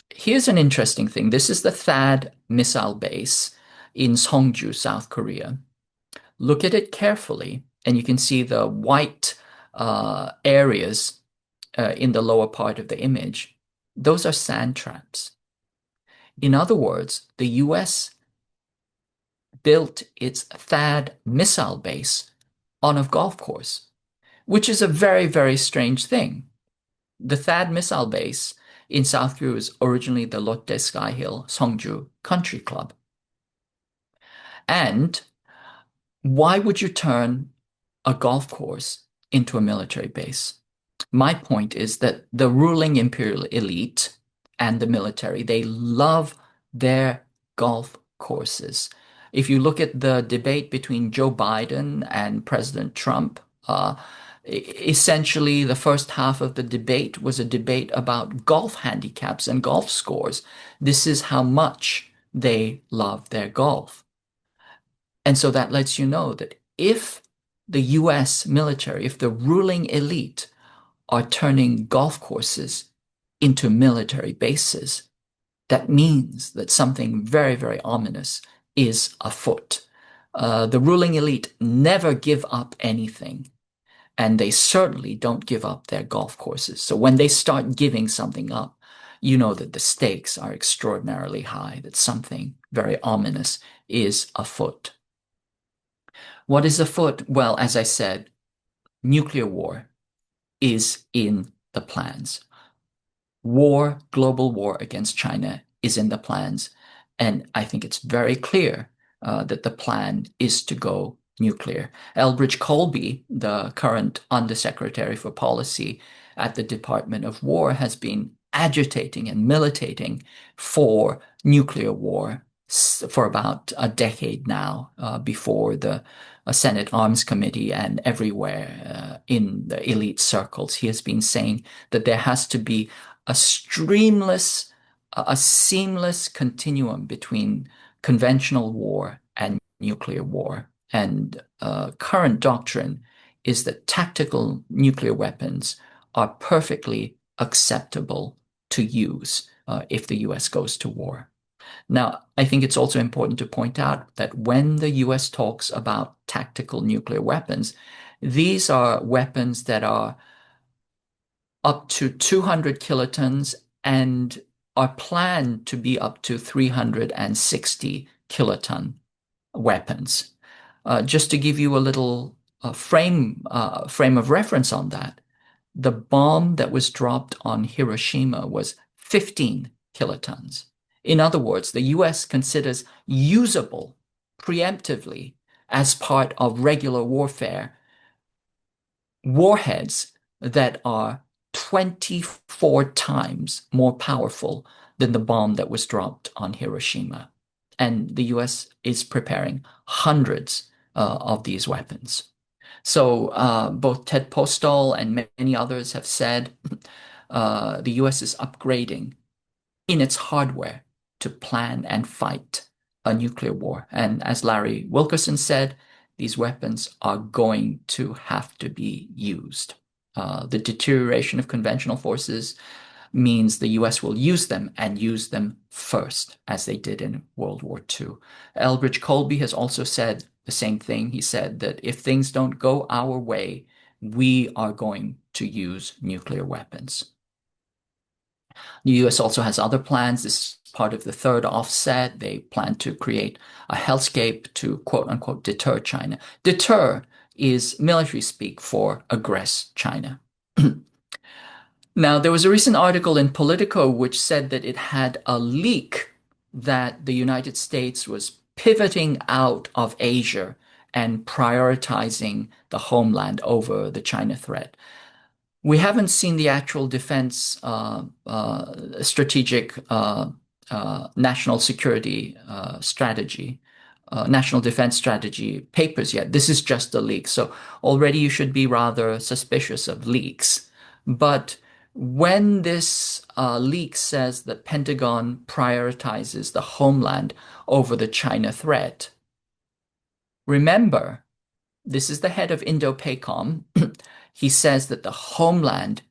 here's an interesting thing. This is the THAAD missile base in Seongju, South Korea. Look at it carefully, and you can see the white areas in the lower part of the image. Those are sand traps. In other words, the US built its THAAD missile base on a golf course, which is a very, very strange thing. The THAAD missile base in South Korea was originally the Lotte Sky Hill Seongju Country Club. And why would you turn a golf course into a military base? My point is that the ruling imperial elite and the military, they love their golf courses. If you look at the debate between Joe Biden and President Trump Essentially, the first half of the debate was a debate about golf handicaps and golf scores. This is how much they love their golf. And so that lets you know that if the US military, if the ruling elite are turning golf courses into military bases, that means that something very, very ominous is afoot. The ruling elite never give up anything, and they certainly don't give up their golf courses. So when they start giving something up, you know that the stakes are extraordinarily high, that something very ominous is afoot. What is afoot? Well, as I said, nuclear war is in the plans. Global war against China is in the plans. And I think it's very clear that the plan is to go nuclear. Elbridge Colby, the current Undersecretary for Policy at the Department of War, has been agitating and militating for nuclear war for about a decade now, before the Senate Arms Committee and everywhere in the elite circles. He has been saying that there has to be a streamless, a seamless continuum between conventional war and nuclear war. And current doctrine is that tactical nuclear weapons are perfectly acceptable to use if the US goes to war. Now, I think it's also important to point out that when the US talks about tactical nuclear weapons, these are weapons that are up to 200 kilotons and are planned to be up to 360 kiloton weapons. Just to give you a little frame of reference on that, the bomb that was dropped on Hiroshima was 15 kilotons. In other words, the US considers usable preemptively as part of regular warfare warheads that are 24 times more powerful than the bomb that was dropped on Hiroshima. And the US is preparing hundreds of these weapons. So both Ted Postol and many others have said the US is upgrading in its hardware to plan and fight a nuclear war. And as Larry Wilkerson said, these weapons are going to have to be used. The deterioration of conventional forces means the US will use them and use them first, as they did in World War II. Elbridge Colby has also said the same thing. He said that if things don't go our way, we are going to use nuclear weapons. The US also has other plans. This is part of the third offset. They plan to create a hellscape to quote unquote deter China. Deter is military speak for aggress China. Now, there was a recent article in Politico which said that it had a leak that the United States was pivoting out of Asia and prioritizing the homeland over the China threat. We haven't seen the actual defense strategic national security strategy, national defense strategy papers yet. This is just a leak. So already you should be rather suspicious of leaks. But when this leak says that Pentagon prioritizes the homeland over the China threat, remember, this is the head of Indo-PACOM. He says that the homeland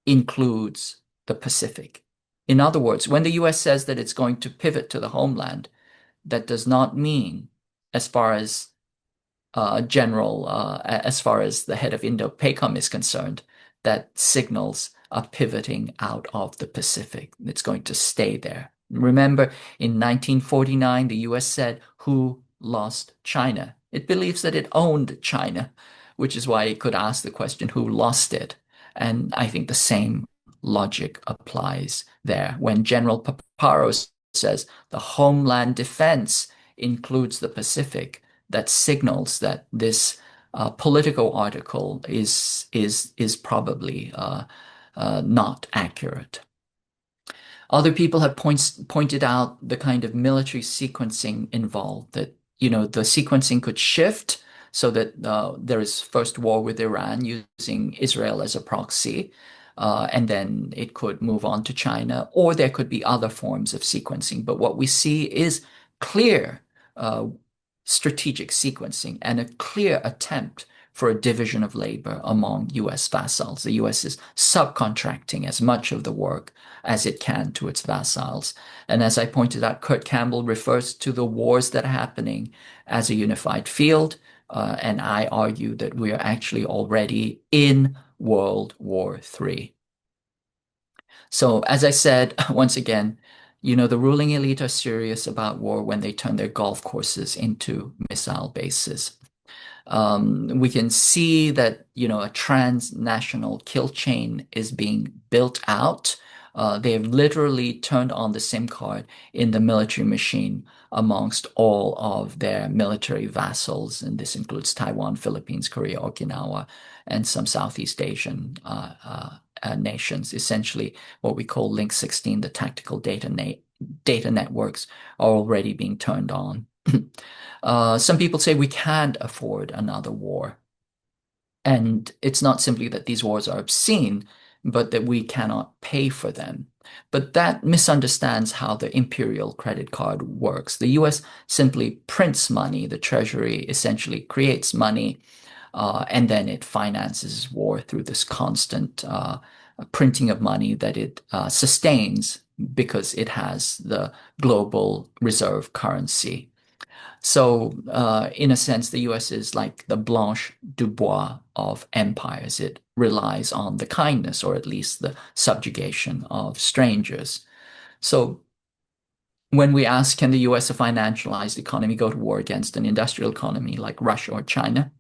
includes the Pacific. In other words, when the US says that it's going to pivot to the homeland, that does not mean, as far as as far as the head of Indo-PACOM is concerned, that signals a pivoting out of the Pacific. It's going to stay there. Remember, in 1949, the US said, "Who lost China?" It believes that it owned China, which is why it could ask the question, who lost it? And I think the same logic applies there. When General Paparo says the homeland defense includes the Pacific, that signals that this Politico article is probably not accurate. Other people have pointed out the kind of military sequencing involved, that the sequencing could shift so that there is first war with Iran using Israel as a proxy, and then it could move on to China, or there could be other forms of sequencing. But what we see is clear uh, strategic sequencing and a clear attempt for a division of labor among US vassals. The US is subcontracting as much of the work as it can to its vassals. And as I pointed out, Kurt Campbell refers to the wars that are happening as a unified field. And I argue that we are actually already in World War III. So, as I said, once again, the ruling elite are serious about war when they turn their golf courses into missile bases. We can see that, a transnational kill chain is being built out. They've literally turned on the SIM card in the military machine amongst all of their military vassals, and this includes Taiwan, Philippines, Korea, Okinawa, and some Southeast Asian nations. Essentially, what we call Link 16, the tactical data networks, are already being turned on. Some people say we can't afford another war. And it's not simply that these wars are obscene, but that we cannot pay for them. But that misunderstands how the imperial credit card works. The US simply prints money. The Treasury essentially creates money, and then it finances war through this constant printing of money that it sustains because it has the global reserve currency. So, in a sense, the US is like the Blanche Dubois of empires. It relies on the kindness, or at least the subjugation of strangers. So, when we ask, can the US, a financialized economy, go to war against an industrial economy like Russia or China?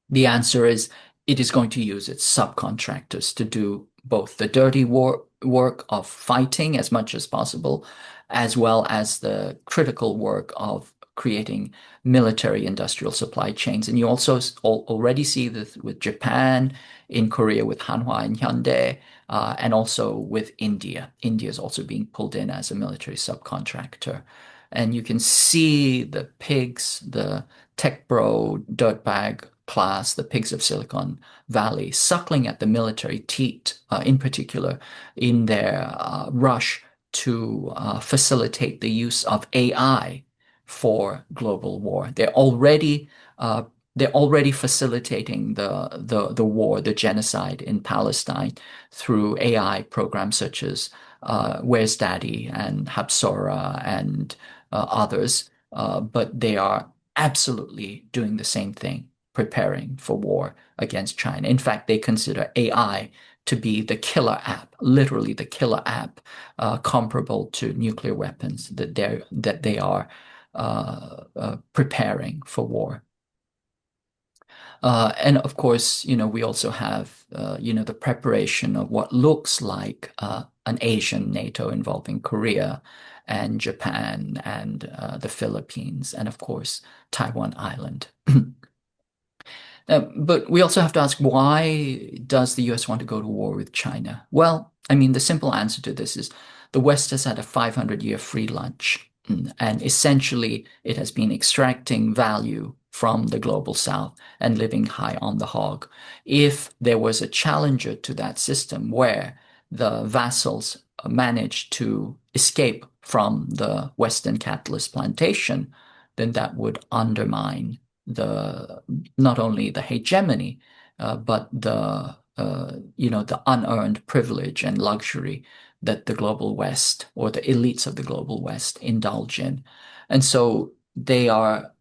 The answer is it is going to use its subcontractors to do both the dirty work of fighting as much as possible, as well as the critical work of creating military industrial supply chains. And you also already see this with Japan, in Korea with Hanwha and Hyundai, and also with India. India is also being pulled in as a military subcontractor. And you can see the pigs, the tech bro, dirtbag class, the pigs of Silicon Valley, suckling at the military teat, in particular, in their rush to facilitate the use of AI for global war. They're already facilitating the war, the genocide in Palestine through AI programs such as Where's Daddy and Hapsora and others. But they are absolutely doing the same thing, preparing for war against China. In fact, they consider AI to be the killer app, literally the killer app, comparable to nuclear weapons that they are preparing for war. And of course, we also have, the preparation of what looks like an Asian NATO involving Korea and Japan and the Philippines, and of course, Taiwan Island. But we also have to ask, why does the US want to go to war with China? Well, I mean, the simple answer to this is the West has had a 500-year free lunch, and essentially it has been extracting value from the global South and living high on the hog. If there was a challenger to that system where the vassals managed to escape from the Western capitalist plantation, then that would undermine the not only the hegemony, but the unearned privilege and luxury that the global West or the elites of the global West indulge in. And so they are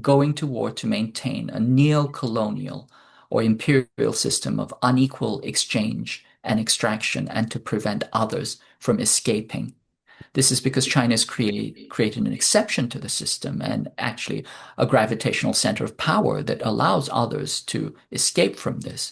going to war to maintain a neo-colonial or imperial system of unequal exchange and extraction, and to prevent others from escaping. This is because China has created an exception to the system, and actually a gravitational center of power that allows others to escape from this.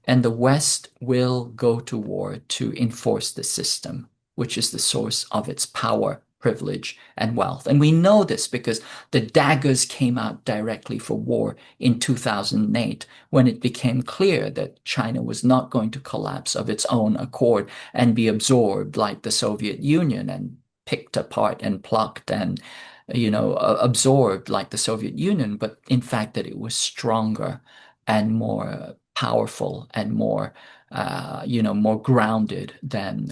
And the West will go to war to enforce the system, which is the source of its power, privilege, and wealth. And we know this because the daggers came out directly for war in 2008, when it became clear that China was not going to collapse of its own accord and be absorbed like the Soviet Union and picked apart and plucked and absorbed like the Soviet Union, but in fact that it was stronger and more powerful and more grounded than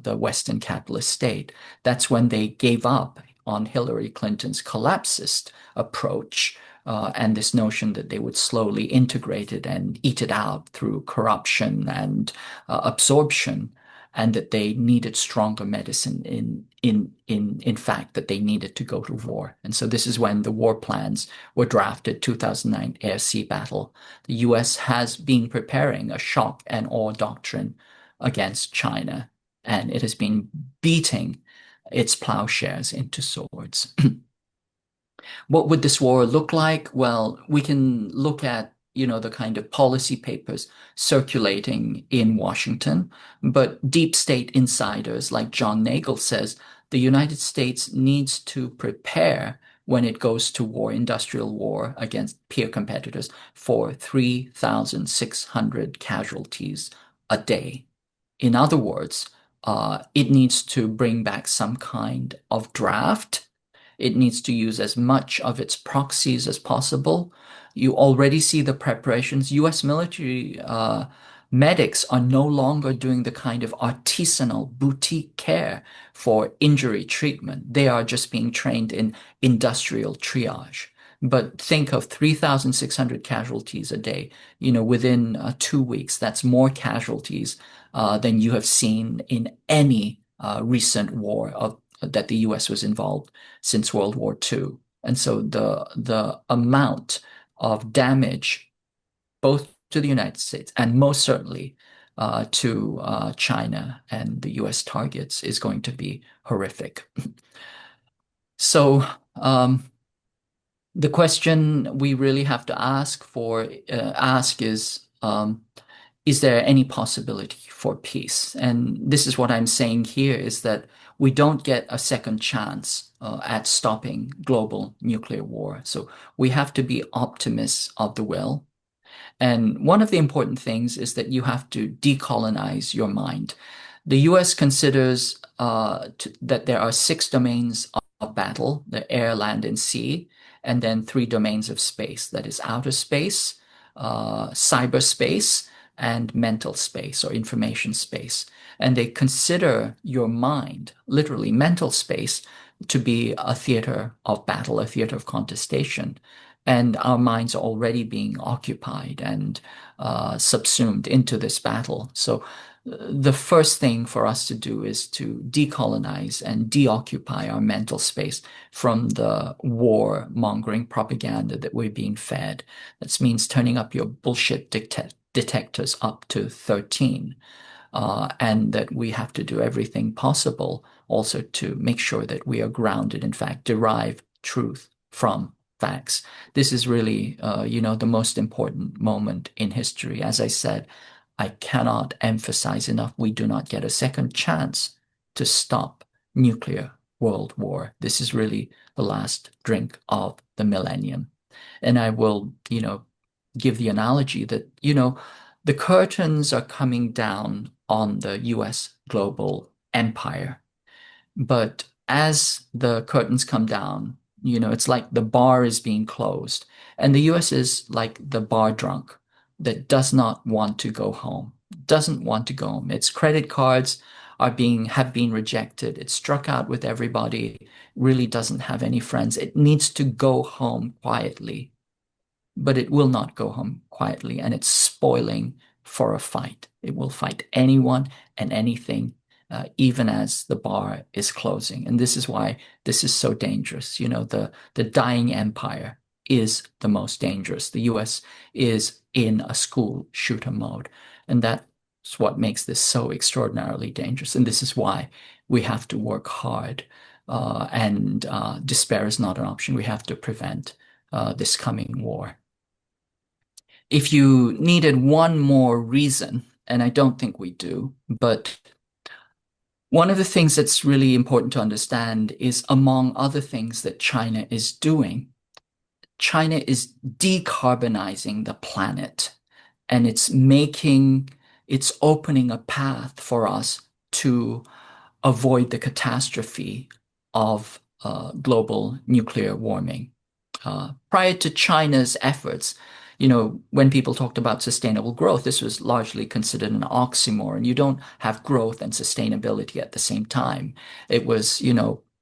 the Western capitalist state. That's when they gave up on Hillary Clinton's collapsist approach. And this notion that they would slowly integrate it and eat it out through corruption and absorption, and that they needed stronger medicine in fact that they needed to go to war. And so this is when the war plans were drafted, 2009 air sea battle. The US has been preparing a shock and awe doctrine against China, and it has been beating its plowshares into swords. What would this war look like? Well, we can look at, the kind of policy papers circulating in Washington, but deep state insiders like John Nagel says the United States needs to prepare when it goes to war, industrial war against peer competitors for 3,600 casualties a day. In other words, it needs to bring back some kind of draft. It needs to use as much of its proxies as possible. You already see the preparations. US military medics are no longer doing the kind of artisanal boutique care for injury treatment. They are just being trained in industrial triage. But think of 3,600 casualties a day. Within 2 weeks, that's more casualties than you have seen in any recent war that the US was involved since World War II. And so the amount of damage, both to the United States and most certainly to China and the US targets, is going to be horrific. So the question we really have to ask is there any possibility for peace? And this is what I'm saying here is that we don't get a second chance at stopping global nuclear war. So we have to be optimists of the will. And one of the important things is that you have to decolonize your mind. The US considers that there are 6 domains of battle: the air, land, and sea, and then 3 domains of space, that is outer space, cyberspace, and mental space or information space. And they consider your mind, literally mental space, to be a theater of battle, a theater of contestation. And our minds are already being occupied and subsumed into this battle. So the first thing for us to do is to decolonize and deoccupy our mental space from the war-mongering propaganda that we're being fed. That means turning up your bullshit detectors up to 13. And that we have to do everything possible also to make sure that we are grounded, in fact, derive truth from facts. This is really, the most important moment in history. As I said, I cannot emphasize enough, we do not get a second chance to stop nuclear world war. This is really the last drink of the millennium. And I will, give the analogy that, the curtains are coming down on the US global empire. But as the curtains come down, it's like the bar is being closed. And the US is like the bar drunk that does not want to go home, doesn't want to go home. Its credit cards have been rejected. It's struck out with everybody, really doesn't have any friends. It needs to go home quietly, but it will not go home quietly, and it's spoiling for a fight. It will fight anyone and anything, even as the bar is closing. And this is why this is so dangerous. The dying empire is the most dangerous. The US is in a school shooter mode, and that's what makes this so extraordinarily dangerous. And this is why we have to work hard, and despair is not an option. We have to prevent this coming war. If you needed one more reason, and I don't think we do, but one of the things that's really important to understand is, among other things that China is doing, China is decarbonizing the planet, and it's opening a path for us to avoid the catastrophe of global nuclear warming. Prior to China's efforts, when people talked about sustainable growth, this was largely considered an oxymoron. You don't have growth and sustainability at the same time. It was,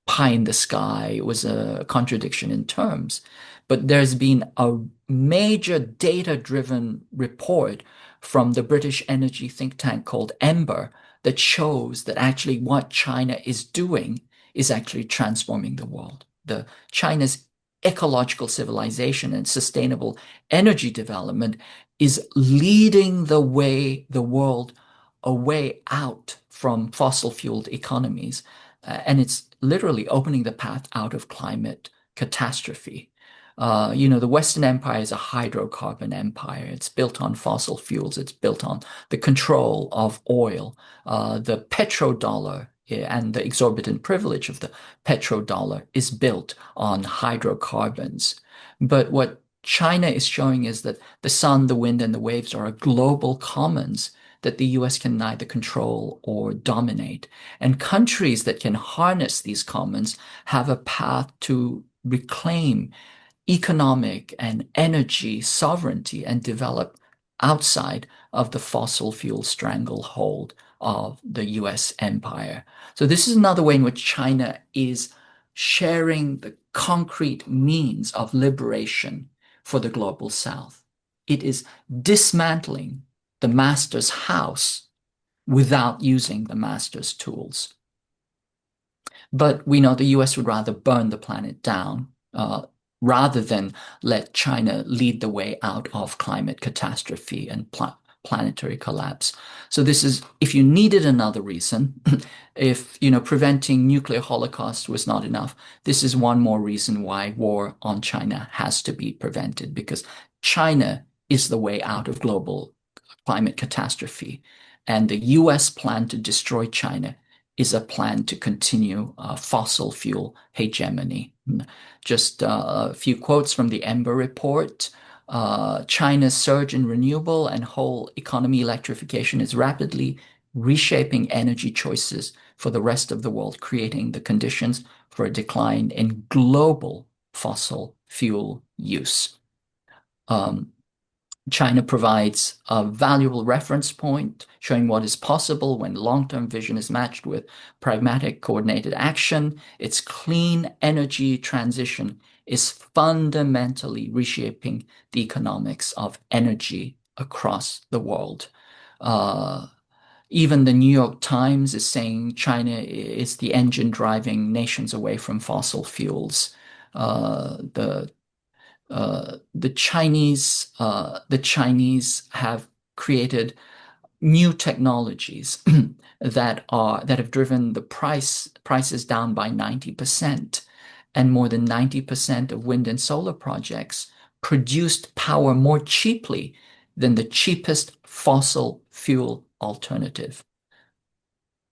pie in the sky. It was a contradiction in terms. But there's been a major data-driven report from the British energy think tank called Ember that shows that actually what China is doing is actually transforming the world. The China's ecological civilization and sustainable energy development is leading the world away out from fossil fueled economies. And it's literally opening the path out of climate catastrophe. The Western Empire is a hydrocarbon empire. It's built on fossil fuels. It's built on the control of oil, the petrodollar, and the exorbitant privilege of the petrodollar is built on hydrocarbons. But what China is showing is that the sun, the wind, and the waves are a global commons that the US can neither control or dominate. And countries that can harness these commons have a path to reclaim economic and energy sovereignty and develop outside of the fossil fuel stranglehold of the US empire. So this is another way in which China is sharing the concrete means of liberation for the global south. It is dismantling the master's house without using the master's tools. But we know the US would rather burn the planet down rather than let China lead the way out of climate catastrophe and planetary collapse. So this is, if you needed another reason, if, preventing nuclear holocaust was not enough, this is one more reason why war on China has to be prevented, because China is the way out of global climate catastrophe. And the US plan to destroy China is a plan to continue fossil fuel hegemony. Just a few quotes from the Ember report. China's surge in renewable and whole economy electrification is rapidly reshaping energy choices for the rest of the world, creating the conditions for a decline in global fossil fuel use. China provides a valuable reference point showing what is possible when long-term vision is matched with pragmatic coordinated action. Its clean energy transition is fundamentally reshaping the economics of energy across the world. Even the New York Times is saying China is the engine driving nations away from fossil fuels. The Chinese have created new technologies that have driven the prices down by 90%, and more than 90% of wind and solar projects produced power more cheaply than the cheapest fossil fuel alternative.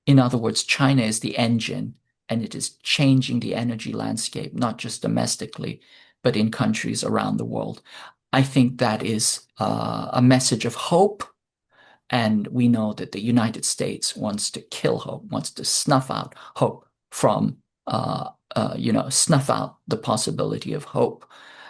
In other words, China is the engine, and it is changing the energy landscape, not just domestically, but in countries around the world. I think that is a message of hope. And we know that the United States wants to kill hope, wants to snuff out hope from, snuff out the possibility of hope.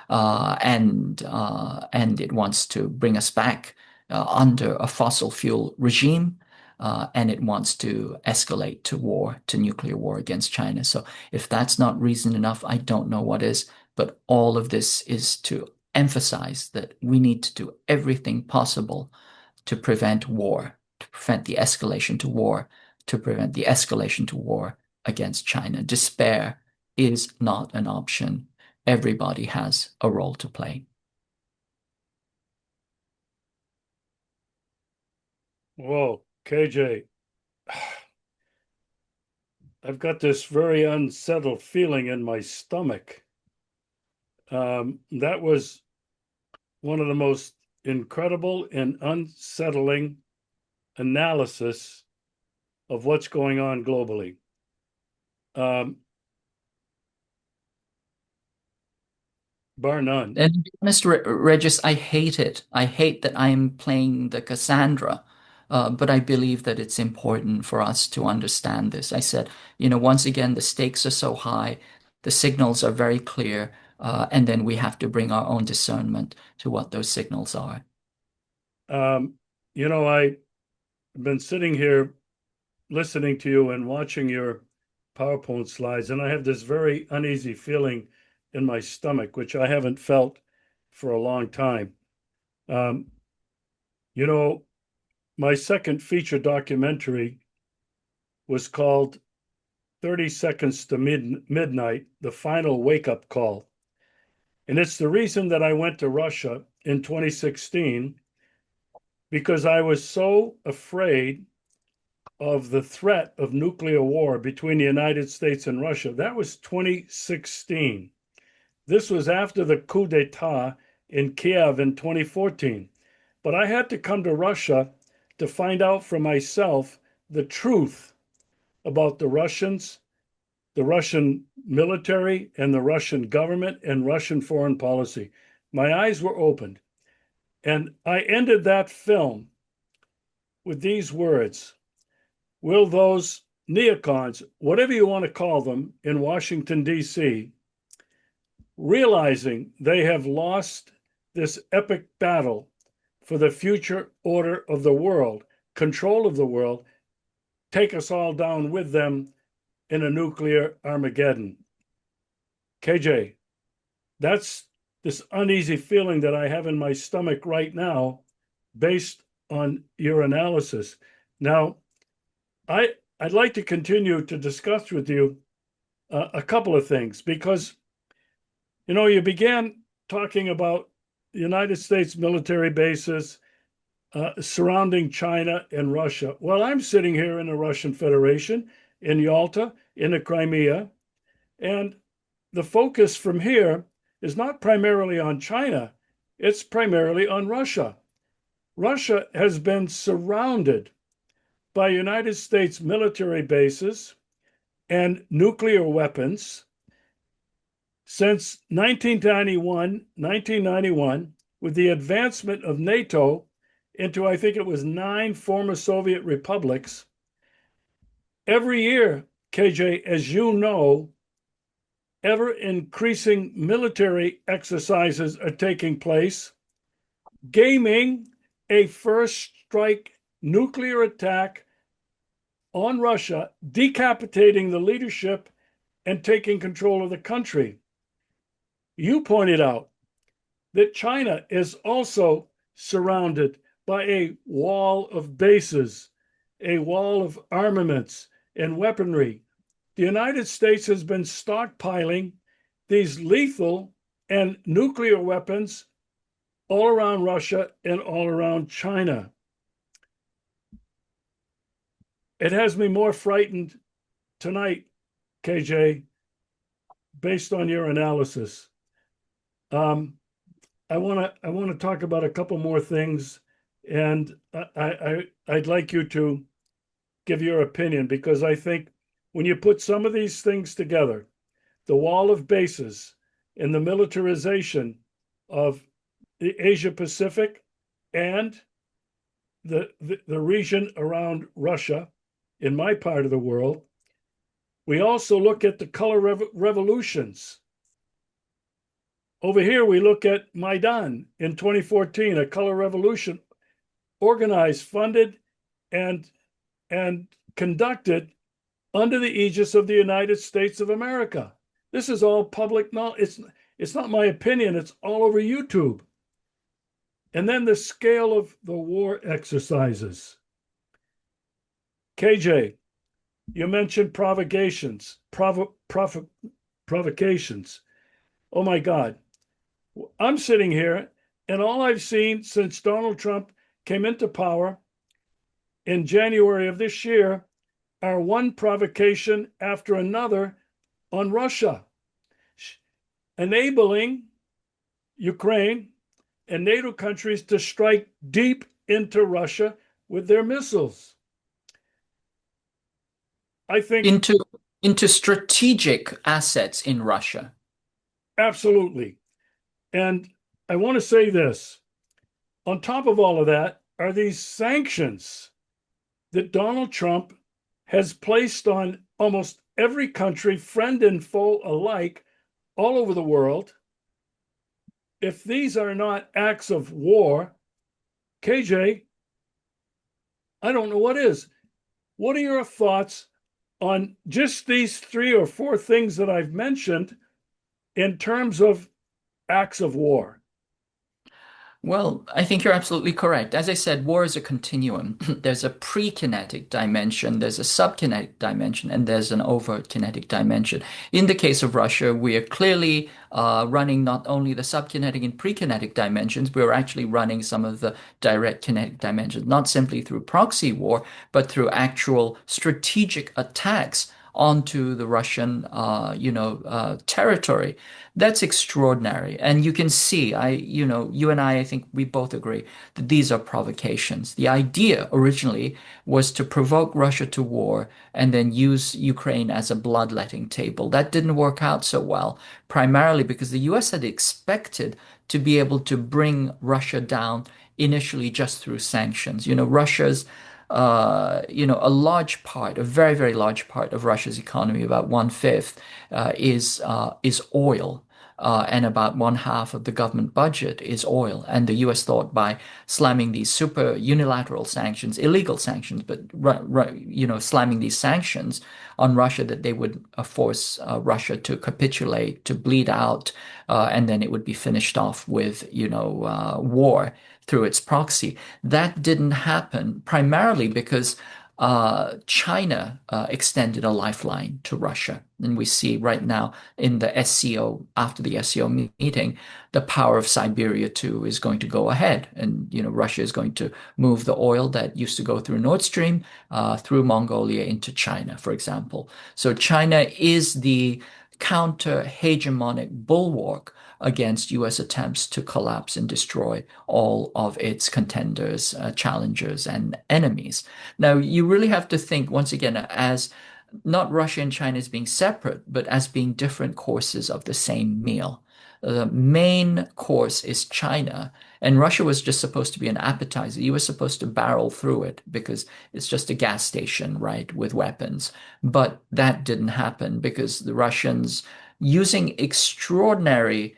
And it wants to bring us back under a fossil fuel regime. And it wants to escalate to war, to nuclear war against China. So if that's not reason enough, I don't know what is. But all of this is to emphasize that we need to do everything possible to prevent war, to prevent the escalation to war, to prevent the escalation to war against China. Despair is not an option. Everybody has a role to play. Whoa, KJ, I've got this very unsettled feeling in my stomach. That was one of the most incredible and unsettling analysis of what's going on globally. Bar none. And to be honest, Regis, I hate it. I hate that I'm playing the Cassandra. But I believe that it's important for us to understand this. I said, once again, the stakes are so high The signals are very clear, and then we have to bring our own discernment to what those signals are. Um, I've been sitting here listening to you and watching your PowerPoint slides, and I have this very uneasy feeling in my stomach, which I haven't felt for a long time. Um, you know, my second feature documentary was called 30 Seconds to Midnight, The Final Wake Up Call. And it's the reason that I went to Russia in 2016, because I was so afraid of the threat of nuclear war between the United States and Russia. That was 2016. This was after the coup d'etat in Kiev in 2014. But I had to come to Russia to find out for myself the truth about the Russians, the Russian military, and the Russian government and Russian foreign policy. My eyes were opened. And I ended that film with these words: will those neocons, whatever you want to call them, in Washington, D.C., realizing they have lost this epic battle for the future order of the world, control of the world, take us all down with them in a nuclear Armageddon? KJ, that's this uneasy feeling that I have in my stomach right now based on your analysis. Now, I'd like to continue to discuss with you a couple of things, because you began talking about the United States military bases surrounding China and Russia. Well, I'm sitting here in the Russian Federation, in Yalta, in the Crimea, and the focus from here is not primarily on China, it's primarily on Russia. Russia has been surrounded by United States military bases and nuclear weapons since 1991, with the advancement of NATO into, I think it was 9 former Soviet republics. Every year, KJ, as you know, ever increasing military exercises are taking place, gaming a first strike nuclear attack on Russia, decapitating the leadership and taking control of the country. You pointed out that China is also surrounded by a wall of bases, a wall of armaments and weaponry. The United States has been stockpiling these lethal and nuclear weapons all around Russia and all around China. It has me more frightened tonight, KJ, based on your analysis. I want to talk about a couple more things, and I'd like you to give your opinion, because I think when you put some of these things together, the wall of bases and the militarization of the Asia Pacific and the region around Russia, in my part of the world, we also look at the color revolutions. Over here, we look at Maidan in 2014, a color revolution organized, funded, and conducted under the aegis of the United States of America. This is all public knowledge. It's not my opinion. It's all over YouTube. And then the scale of the war exercises. KJ, you mentioned provocations. Provocations. Oh my God. I'm sitting here, and all I've seen since Donald Trump came into power in January of this year are one provocation after another on Russia, enabling Ukraine and NATO countries to strike deep into Russia with their missiles. I think into strategic assets in Russia. Absolutely. And I want to say this. On top of all of that are these sanctions that Donald Trump has placed on almost every country, friend and foe alike, all over the world. If these are not acts of war, KJ, I don't know what is. What are your thoughts on just these three or four things that I've mentioned in terms of acts of war? Well, I think you're absolutely correct. As I said, war is a continuum. There's a pre-kinetic dimension, there's a subkinetic dimension, and there's an overt kinetic dimension. In the case of Russia, we are clearly running not only the subkinetic and pre-kinetic dimensions, we're actually running some of the direct kinetic dimensions, not simply through proxy war, but through actual strategic attacks onto the Russian, territory. That's extraordinary. And you can see, you and I think we both agree that these are provocations. The idea originally was to provoke Russia to war and then use Ukraine as a bloodletting table. That didn't work out so well, primarily because the US had expected to be able to bring Russia down initially just through sanctions. Russia's a large part, a very, very large part of Russia's economy, about one-fifth, is oil. And about one half of the government budget is oil. And the US thought by slamming these super unilateral sanctions, illegal sanctions, but slamming these sanctions on Russia, that they would force Russia to capitulate, to bleed out, and then it would be finished off with, war through its proxy. That didn't happen primarily because China extended a lifeline to Russia. And we see right now in the SCO, after the SCO meeting, the power of Siberia 2 is going to go ahead. And, Russia is going to move the oil that used to go through Nord Stream through Mongolia into China, for example. So China is the counter-hegemonic bulwark against US attempts to collapse and destroy all of its contenders, challengers, and enemies. Now, you really have to think, once again, as not Russia and China as being separate, but as being different courses of the same meal. The main course is China, and Russia was just supposed to be an appetizer. You were supposed to barrel through it because it's just a gas station, right, with weapons. But that didn't happen because the Russians, using extraordinary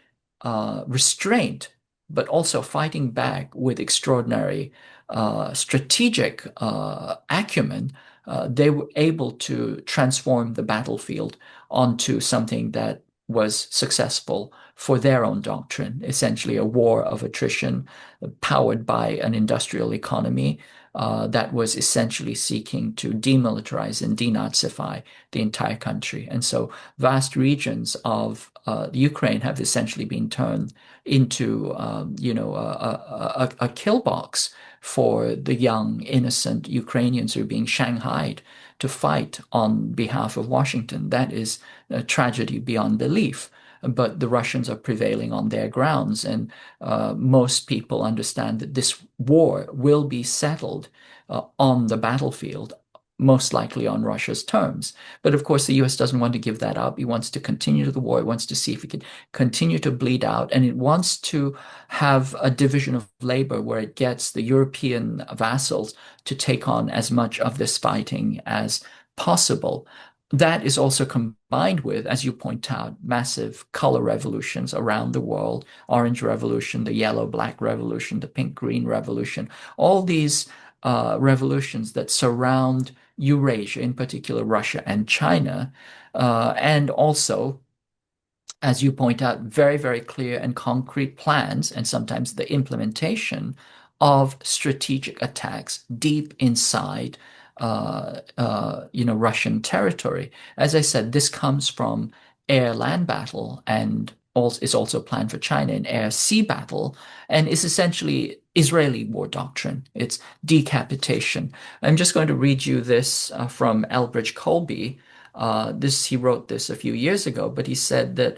restraint, but also fighting back with extraordinary strategic acumen, they were able to transform the battlefield onto something that was successful for their own doctrine, essentially a war of attrition powered by an industrial economy that was essentially seeking to demilitarize and denazify the entire country. And so vast regions of Ukraine have essentially been turned into, a kill box for the young, innocent Ukrainians who are being shanghaied to fight on behalf of Washington. That is a tragedy beyond belief. But the Russians are prevailing on their grounds, and most people understand that this war will be settled on the battlefield, most likely on Russia's terms. But of course, the US doesn't want to give that up. It wants to continue the war. It wants to see if it can continue to bleed out. And it wants to have a division of labor where it gets the European vassals to take on as much of this fighting as possible. That is also combined with, as you point out, massive color revolutions around the world, Orange Revolution, the Yellow Black Revolution, the Pink Green Revolution, all these revolutions that surround Eurasia, in particular Russia and China, and also, as you point out, very, very clear and concrete plans, and sometimes the implementation of strategic attacks deep inside, Russian territory. As I said, this comes from air-land battle and also is also planned for China in air-sea battle, and is essentially Israeli war doctrine. It's decapitation. I'm just going to read you this from Elbridge Colby. He wrote this a few years ago, but he said that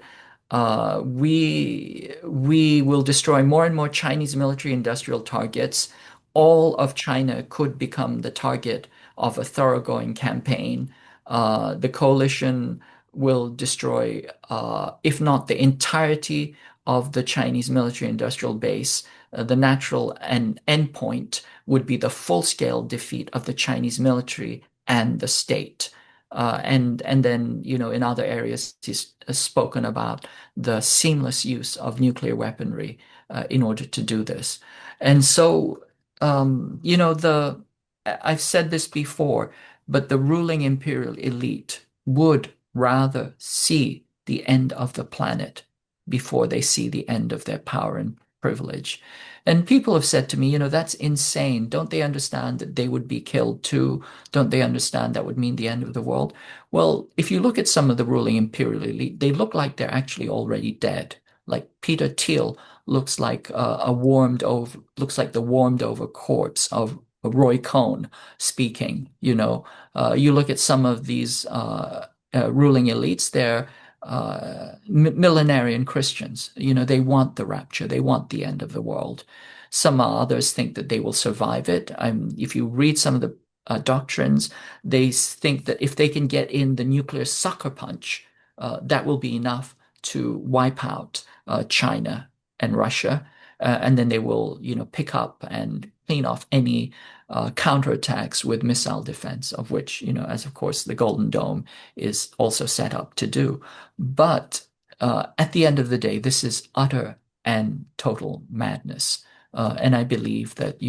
we will destroy more and more Chinese military industrial targets. All of China could become the target of a thoroughgoing campaign. The coalition will destroy, if not the entirety of the Chinese military industrial base, the natural endpoint would be the full-scale defeat of the Chinese military and the state. And then, in other areas, he's spoken about the seamless use of nuclear weaponry in order to do this. And so, I've said this before, but the ruling imperial elite would rather see the end of the planet before they see the end of their power and privilege. And people have said to me, that's insane. Don't they understand that they would be killed too? Don't they understand that would mean the end of the world? Well, if you look at some of the ruling imperial elite, they look like they're actually already dead. Like Peter Thiel looks like the warmed over corpse of Roy Cohn speaking. You look at some of these ruling elites, they're millenarian Christians. They want the rapture, they want the end of the world. Some others think that they will survive it. If you read some of the doctrines, they think that if they can get in the nuclear sucker punch, that will be enough to wipe out China and Russia, and then they will, pick up and clean off any counterattacks with missile defense, of which, as of course the Golden Dome is also set up to do. But at the end of the day, this is utter and total madness. And I believe that,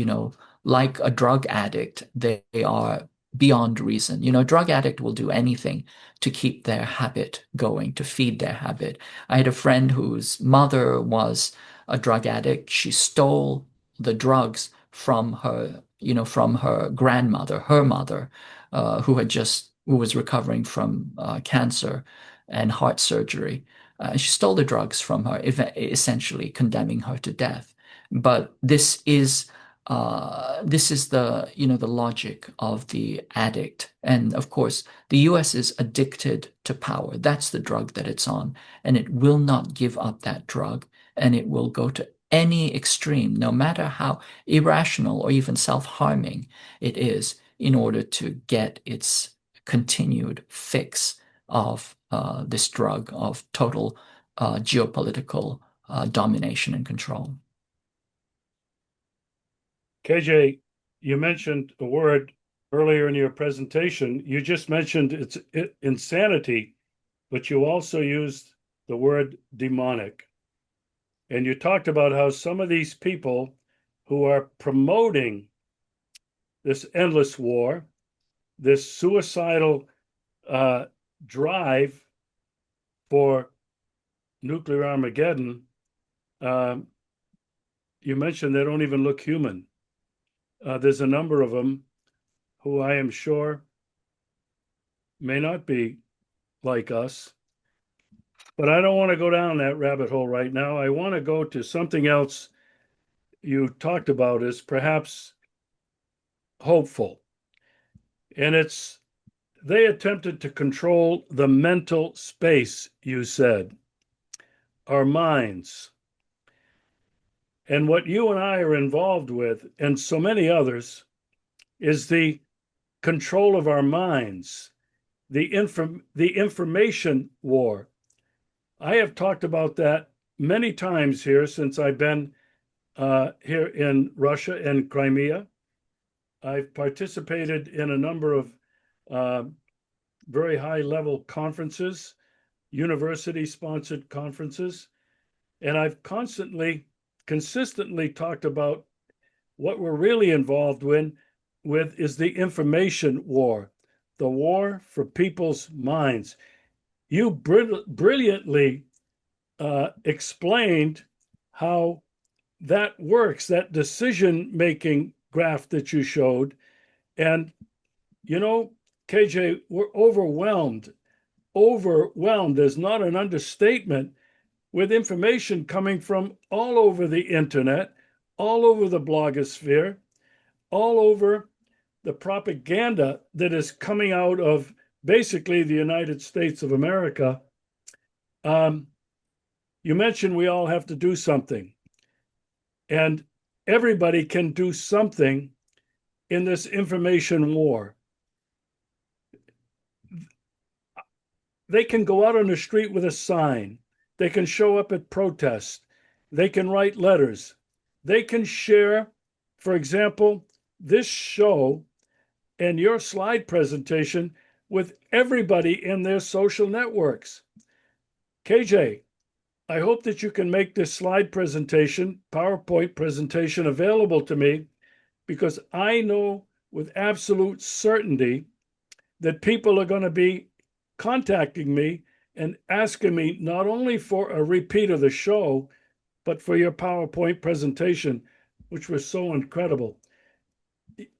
like a drug addict, they are beyond reason. A drug addict will do anything to keep their habit going, to feed their habit. I had a friend whose mother was a drug addict. She stole the drugs from her grandmother, her mother, who was recovering from cancer and heart surgery. She stole the drugs from her, essentially condemning her to death. But this is the logic of the addict. And of course, the US is addicted to power. That's the drug that it's on. And it will not give up that drug. And it will go to any extreme, no matter how irrational or even self-harming it is, in order to get its continued fix of this drug of total geopolitical domination and control. KJ, you mentioned a word earlier in your presentation. You just mentioned it's insanity, but you also used the word demonic. And you talked about how some of these people who are promoting this endless war, this suicidal drive for nuclear Armageddon, you mentioned they don't even look human. There's a number of them who I am sure may not be like us, but I don't want to go down that rabbit hole right now. I want to go to something else you talked about as perhaps hopeful. And it's they attempted to control the mental space, you said, our minds. And what you and I are involved with, and so many others, is the control of our minds, the information war. I have talked about that many times here since I've been here in Russia and Crimea. I've participated in a number of very high level conferences, university sponsored conferences, and I've consistently talked about what we're really involved with is the information war, the war for people's minds. You brilliantly explained how that works, that decision-making graph that you showed. And, KJ, we're overwhelmed. Overwhelmed is not an understatement with information coming from all over the internet, all over the blogosphere, all over the propaganda that is coming out of basically the United States of America. You mentioned we all have to do something, and everybody can do something in this information war. They can go out on the street with a sign. They can show up at protests. They can write letters. They can share, for example, this show and your slide presentation with everybody in their social networks. KJ, I hope that you can make this slide presentation, PowerPoint presentation, available to me, because I know with absolute certainty that people are going to be contacting me and asking me not only for a repeat of the show, but for your PowerPoint presentation, which was so incredible.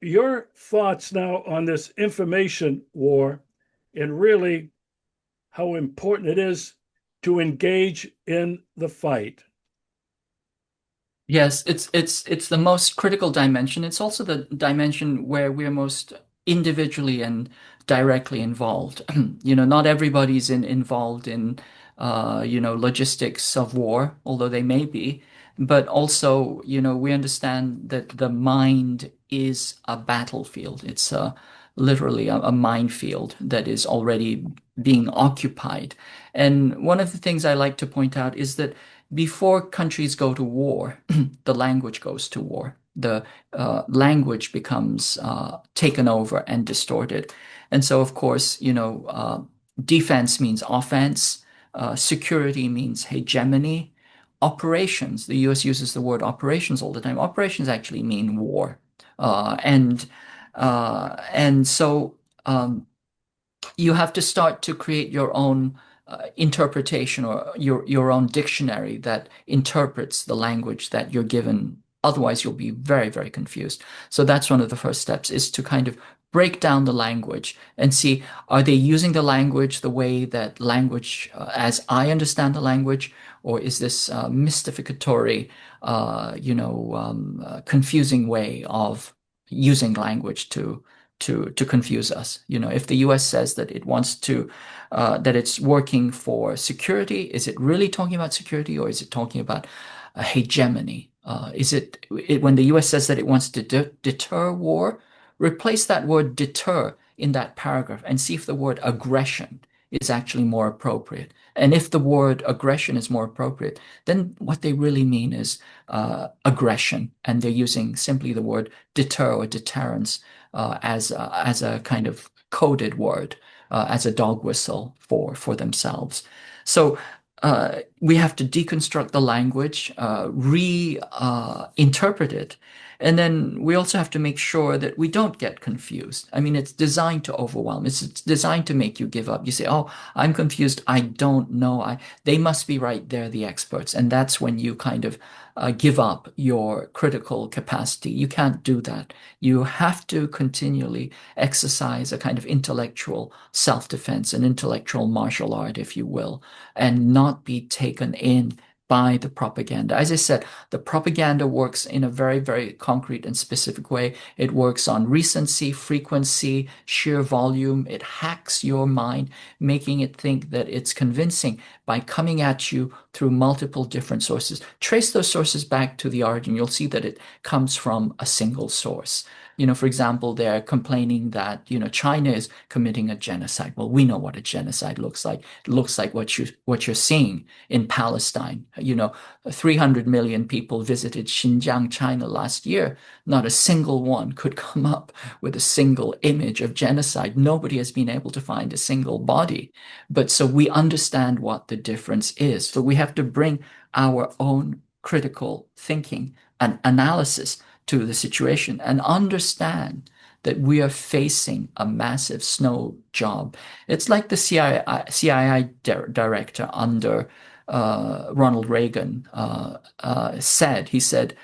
Your thoughts now on this information war and really how important it is to engage in the fight. Yes, it's the most critical dimension. It's also the dimension where we're most individually and directly involved. Not everybody's involved in logistics of war, although they may be. But also, we understand that the mind is a battlefield. It's literally a minefield that is already being occupied. And one of the things I like to point out is that before countries go to war, the language goes to war. The language becomes taken over and distorted. And so, of course, defense means offense, security means hegemony. Operations, the US uses the word operations all the time. Operations actually mean war. And so you have to start to create your own interpretation or your own dictionary that interprets the language that you're given. Otherwise, you'll be very, very confused. So that's one of the first steps is to kind of break down the language and see, are they using the language the way that language, as I understand the language, or is this mystificatory, confusing way of using language to confuse us. If the US says that it wants to that it's working for security, is it really talking about security or is it talking about a hegemony? When the US says that it wants to deter war, replace that word deter in that paragraph and see if the word aggression is actually more appropriate. And if the word aggression is more appropriate, then what they really mean is aggression, and they're using simply the word deter or deterrence as a kind of coded word, as a dog whistle for themselves. So we have to deconstruct the language, reinterpret it, and then we also have to make sure that we don't get confused. I mean, it's designed to overwhelm. It's designed to make you give up. You say, "Oh, I'm confused. I don't know. They must be right. They're the experts." And that's when you kind of give up your critical capacity. You can't do that. You have to continually exercise a kind of intellectual self-defense, an intellectual martial art, if you will, and not be taken in by the propaganda. As I said, the propaganda works in a very, very concrete and specific way. It works on recency, frequency, sheer volume. It hacks your mind, making it think that it's convincing by coming at you through multiple different sources. Trace those sources back to the origin. You'll see that it comes from a single source. For example, they're complaining that, China is committing a genocide. Well, we know what a genocide looks like. It looks like what you're seeing in Palestine. 300 million people visited Xinjiang, China last year. Not a single one could come up with a single image of genocide. Nobody has been able to find a single body. But so we understand what the difference is. So we have to bring our own critical thinking and analysis to the situation and understand that we are facing a massive snow job. It's like the CIA director under Ronald Reagan said. He said,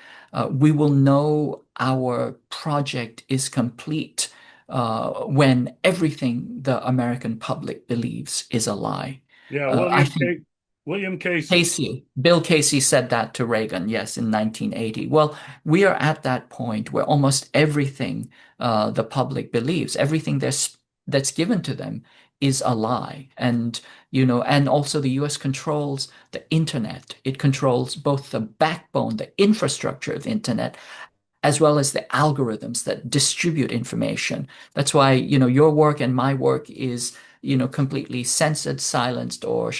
"We will know our project is complete when everything the American public believes is a lie." Yeah, I think William Casey. Bill Casey said that to Reagan, yes, in 1980. Well, we are at that point where almost everything the public believes, everything that's given to them is a lie. And also the US controls the internet. It controls both the backbone, the infrastructure of the internet, as well as the algorithms that distribute information. That's why, your work and my work is, completely censored, silenced, or,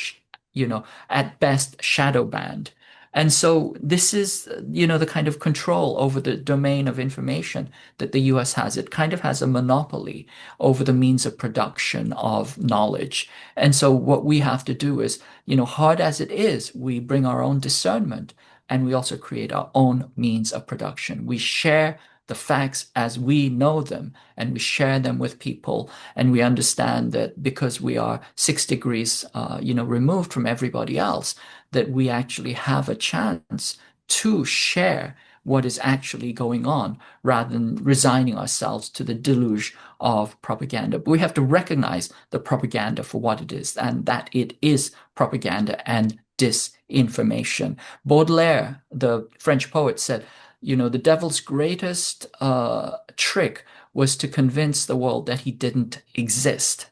at best shadow banned. And so this is, the kind of control over the domain of information that the US has. It kind of has a monopoly over the means of production of knowledge. And so what we have to do is, hard as it is, we bring our own discernment and we also create our own means of production. We share the facts as we know them and we share them with people, and we understand that because we are 6 degrees removed from everybody else, that we actually have a chance to share what is actually going on rather than resigning ourselves to the deluge of propaganda. But we have to recognize the propaganda for what it is, and that it is propaganda and disinformation. Baudelaire, the French poet, said, the devil's greatest trick was to convince the world that he didn't exist.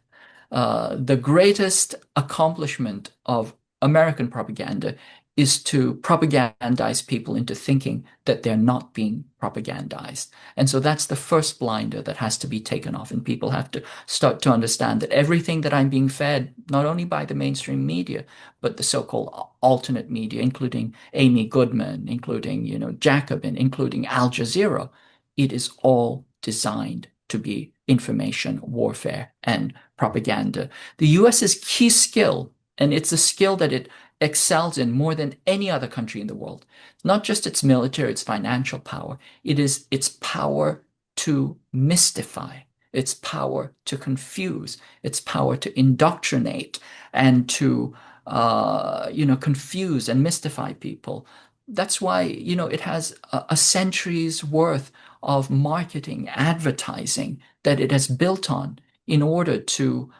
The greatest accomplishment of American propaganda is to propagandize people into thinking that they're not being propagandized. And so that's the first blinder that has to be taken off. And people have to start to understand that everything that I'm being fed, not only by the mainstream media, but the so-called alternate media, including Amy Goodman, including, Jacobin, including Al Jazeera, it is all designed to be information warfare and propaganda. The US's key skill, and it's a skill that it excels in more than any other country in the world, not just its military, its financial power, it is its power to mystify, its power to confuse, its power to indoctrinate and to confuse and mystify people. That's why, it has a century's worth of marketing, advertising that it has built on in order to,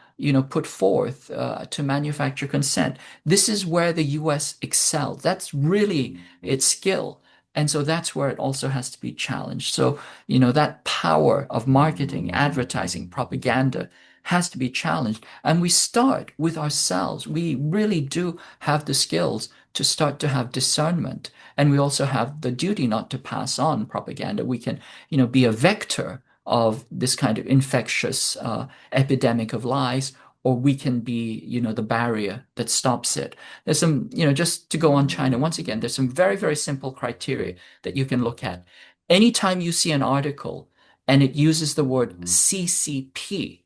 put forth to manufacture consent. This is where the US excels. That's really its skill. And so that's where it also has to be challenged. So, that power of marketing, advertising, propaganda has to be challenged. And we start with ourselves. We really do have the skills to start to have discernment. And we also have the duty not to pass on propaganda. We can, be a vector of this kind of infectious epidemic of lies, or we can be, the barrier that stops it. There's some, just to go on China, once again, there's some very, very simple criteria that you can look at. Anytime you see an article and it uses the word CCP,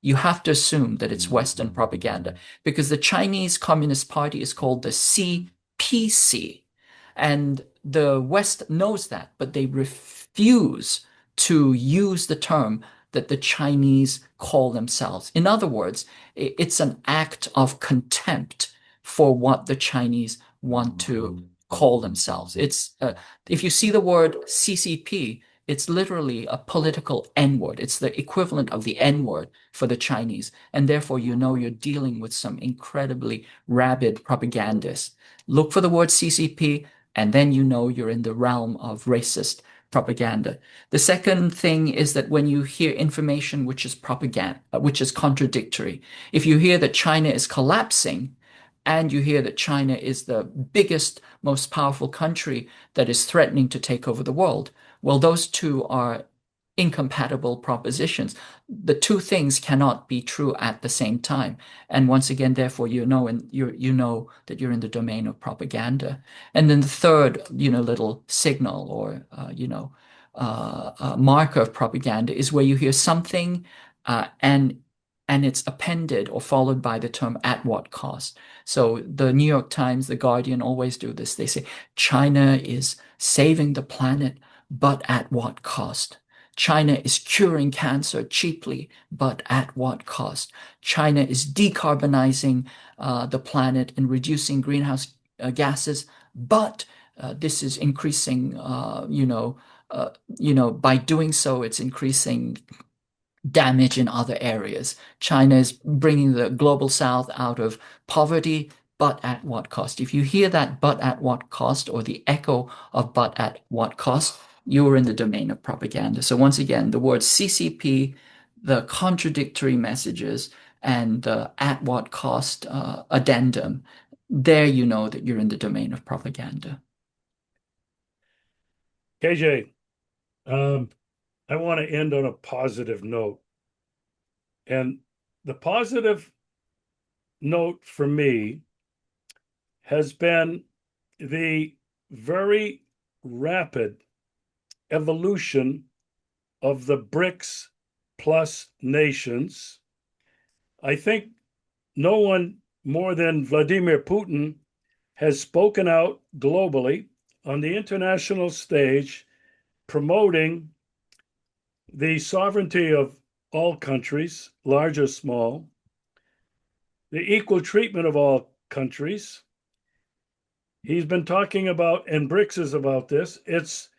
you have to assume that it's Western propaganda, because the Chinese Communist Party is called the CPC. And the West knows that, but they refuse to use the term that the Chinese call themselves. In other words, it's an act of contempt for what the Chinese want to call themselves. It's if you see the word CCP, it's literally a political N-word. It's the equivalent of the N-word for the Chinese. And therefore, you're dealing with some incredibly rabid propagandists. Look for the word CCP, and then you're in the realm of racist propaganda. The second thing is that when you hear information which is propaganda, which is contradictory, if you hear that China is collapsing, and you hear that China is the biggest, most powerful country that is threatening to take over the world, well, those two are incompatible propositions. The two things cannot be true at the same time. And once again, therefore, you know that you're in the domain of propaganda. And then the third, little signal or marker of propaganda is where you hear something and it's appended or followed by the term "at what cost." So the New York Times, the Guardian always do this. They say China is saving the planet, but at what cost? China is curing cancer cheaply, but at what cost? China is decarbonizing the planet and reducing greenhouse gases, but this is increasing, by doing so, it's increasing damage in other areas. China is bringing the global south out of poverty, but at what cost? If you hear that but at what cost, or the echo of but at what cost, you're in the domain of propaganda. So once again, the word CCP, the contradictory messages, and the at what cost addendum, there you know that you're in the domain of propaganda. KJ, I want to end on a positive note. And the positive note for me has been the very rapid evolution of the BRICS plus nations. I think no one more than Vladimir Putin has spoken out globally on the international stage, promoting the sovereignty of all countries, large or small, the equal treatment of all countries. He's been talking about, and BRICS is about this, it's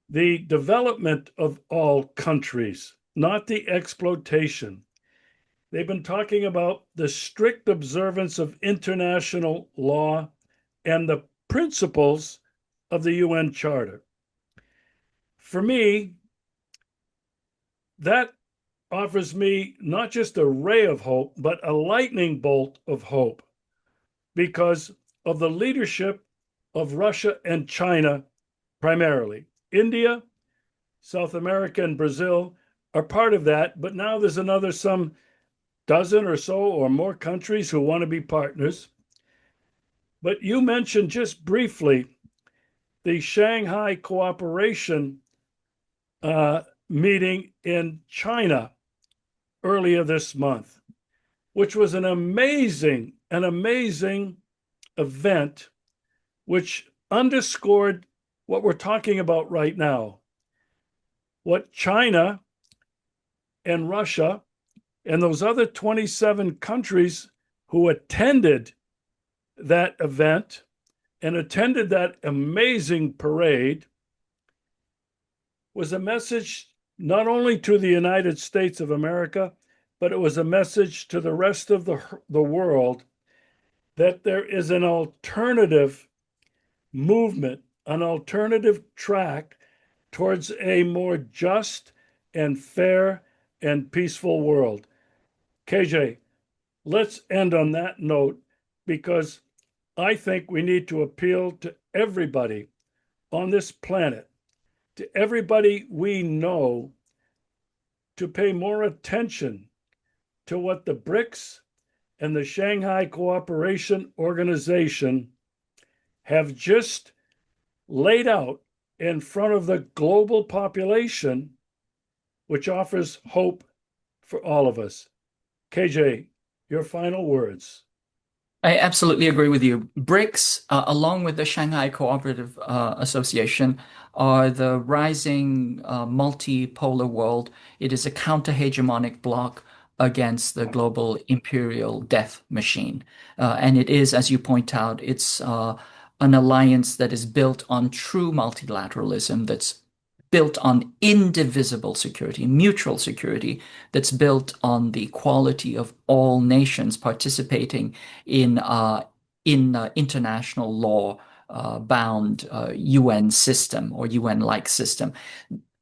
the development of all countries, not the exploitation. They've been talking about the strict observance of international law and the principles of the UN Charter. For me, that offers me not just a ray of hope, but a lightning bolt of hope because of the leadership of Russia and China primarily. India, South America, and Brazil are part of that, but now there's another some dozen or so or more countries who want to be partners. But you mentioned just briefly the Shanghai Cooperation meeting in China earlier this month, which was an amazing event, which underscored what we're talking about right now. What China and Russia and those other 27 countries who attended that event and attended that amazing parade was a message not only to the United States of America, but it was a message to the rest of the world that there is an alternative movement, an alternative track towards a more just and fair and peaceful world. KJ, let's end on that note because I think we need to appeal to everybody on this planet, to everybody we know, to pay more attention to what the BRICS and the Shanghai Cooperation Organization have just laid out in front of the global population, which offers hope for all of us. KJ, your final words. I absolutely agree with you. BRICS, along with the Shanghai Cooperative Association, are the rising multipolar world. It is a counter-hegemonic bloc against the global imperial death machine. And it is, as you point out, it's an alliance that is built on true multilateralism, that's built on indivisible security, mutual security, that's built on the equality of all nations participating in international law bound UN system or UN-like system,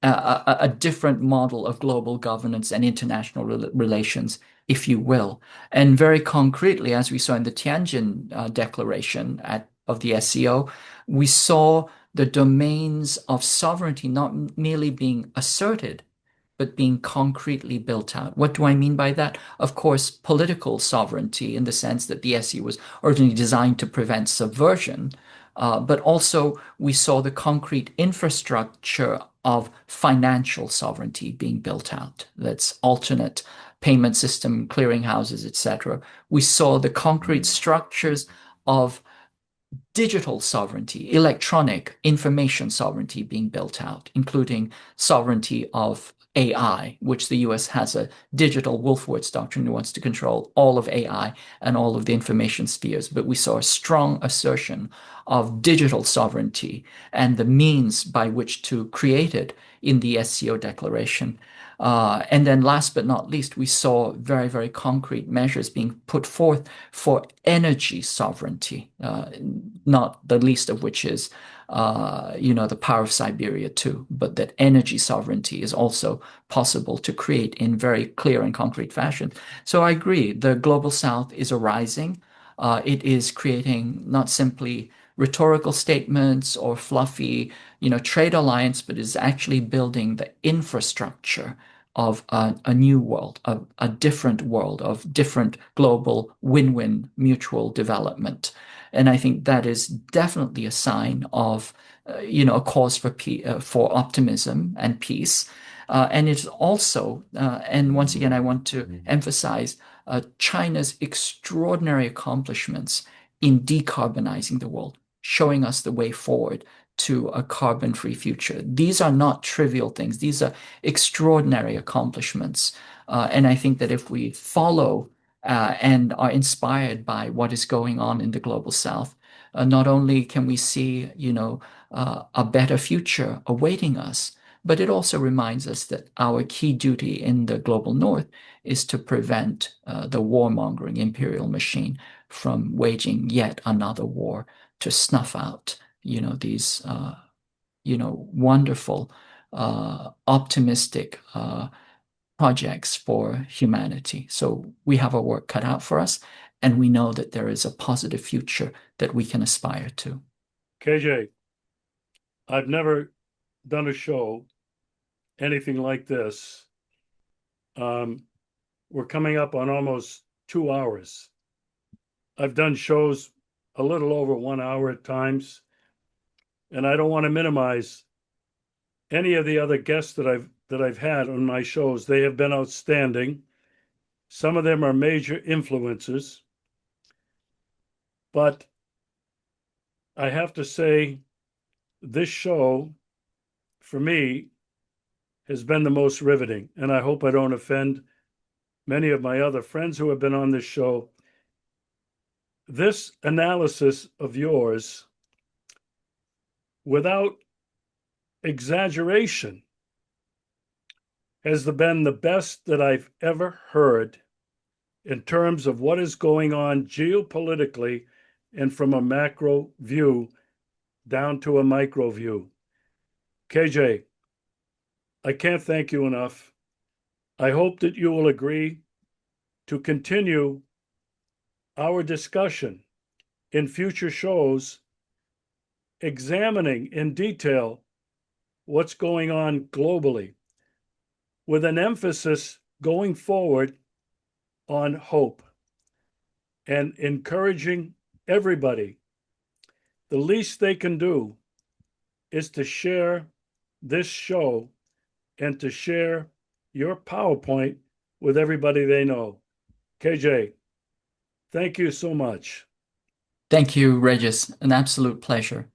a different model of global governance and international relations, if you will. And very concretely, as we saw in the Tianjin Declaration of the SCO, we saw the domains of sovereignty not merely being asserted, but being concretely built out. What do I mean by that? Of course, political sovereignty in the sense that the SE was originally designed to prevent subversion, but also we saw the concrete infrastructure of financial sovereignty being built out. That's alternate payment system, clearinghouses, etc. We saw the concrete structures of digital sovereignty, electronic information sovereignty being built out, including sovereignty of AI, which the US has a digital Wolfowitz doctrine who wants to control all of AI and all of the information spheres. But we saw a strong assertion of digital sovereignty and the means by which to create it in the SCO declaration. And then last but not least, we saw very, very concrete measures being put forth for energy sovereignty, not the least of which is, the power of Siberia too, but that energy sovereignty is also possible to create in very clear and concrete fashion. So I agree, the Global South is arising. It is creating not simply rhetorical statements or fluffy, trade alliance, but is actually building the infrastructure of a new world, a different world of different global win-win mutual development. And I think that is definitely a sign of, a cause for optimism and peace. And it's also, and once again, I want to emphasize China's extraordinary accomplishments in decarbonizing the world, showing us the way forward to a carbon-free future. These are not trivial things. These are extraordinary accomplishments. And I think that if we follow and are inspired by what is going on in the global South, not only can we see, a better future awaiting us, but it also reminds us that our key duty in the global North is to prevent the warmongering imperial machine from waging yet another war to snuff out, these, wonderful, optimistic projects for humanity. So we have our work cut out for us, and we know that there is a positive future that we can aspire to. KJ, I've never done a show anything like this. We're coming up on almost 2 hours. I've done shows a little over 1 hour at times, and I don't want to minimize any of the other guests that I've had on my shows. They have been outstanding. Some of them are major influences, but I have to say this show for me has been the most riveting, and I hope I don't offend many of my other friends who have been on this show. This analysis of yours, without exaggeration, has been the best that I've ever heard in terms of what is going on geopolitically and from a macro view down to a micro view. KJ, I can't thank you enough. I hope that you will agree to continue our discussion in future shows, examining in detail what's going on globally, with an emphasis going forward on hope and encouraging everybody. The least they can do is to share this show and to share your PowerPoint with everybody they know. KJ, thank you so much. Thank you, Regis. An absolute pleasure.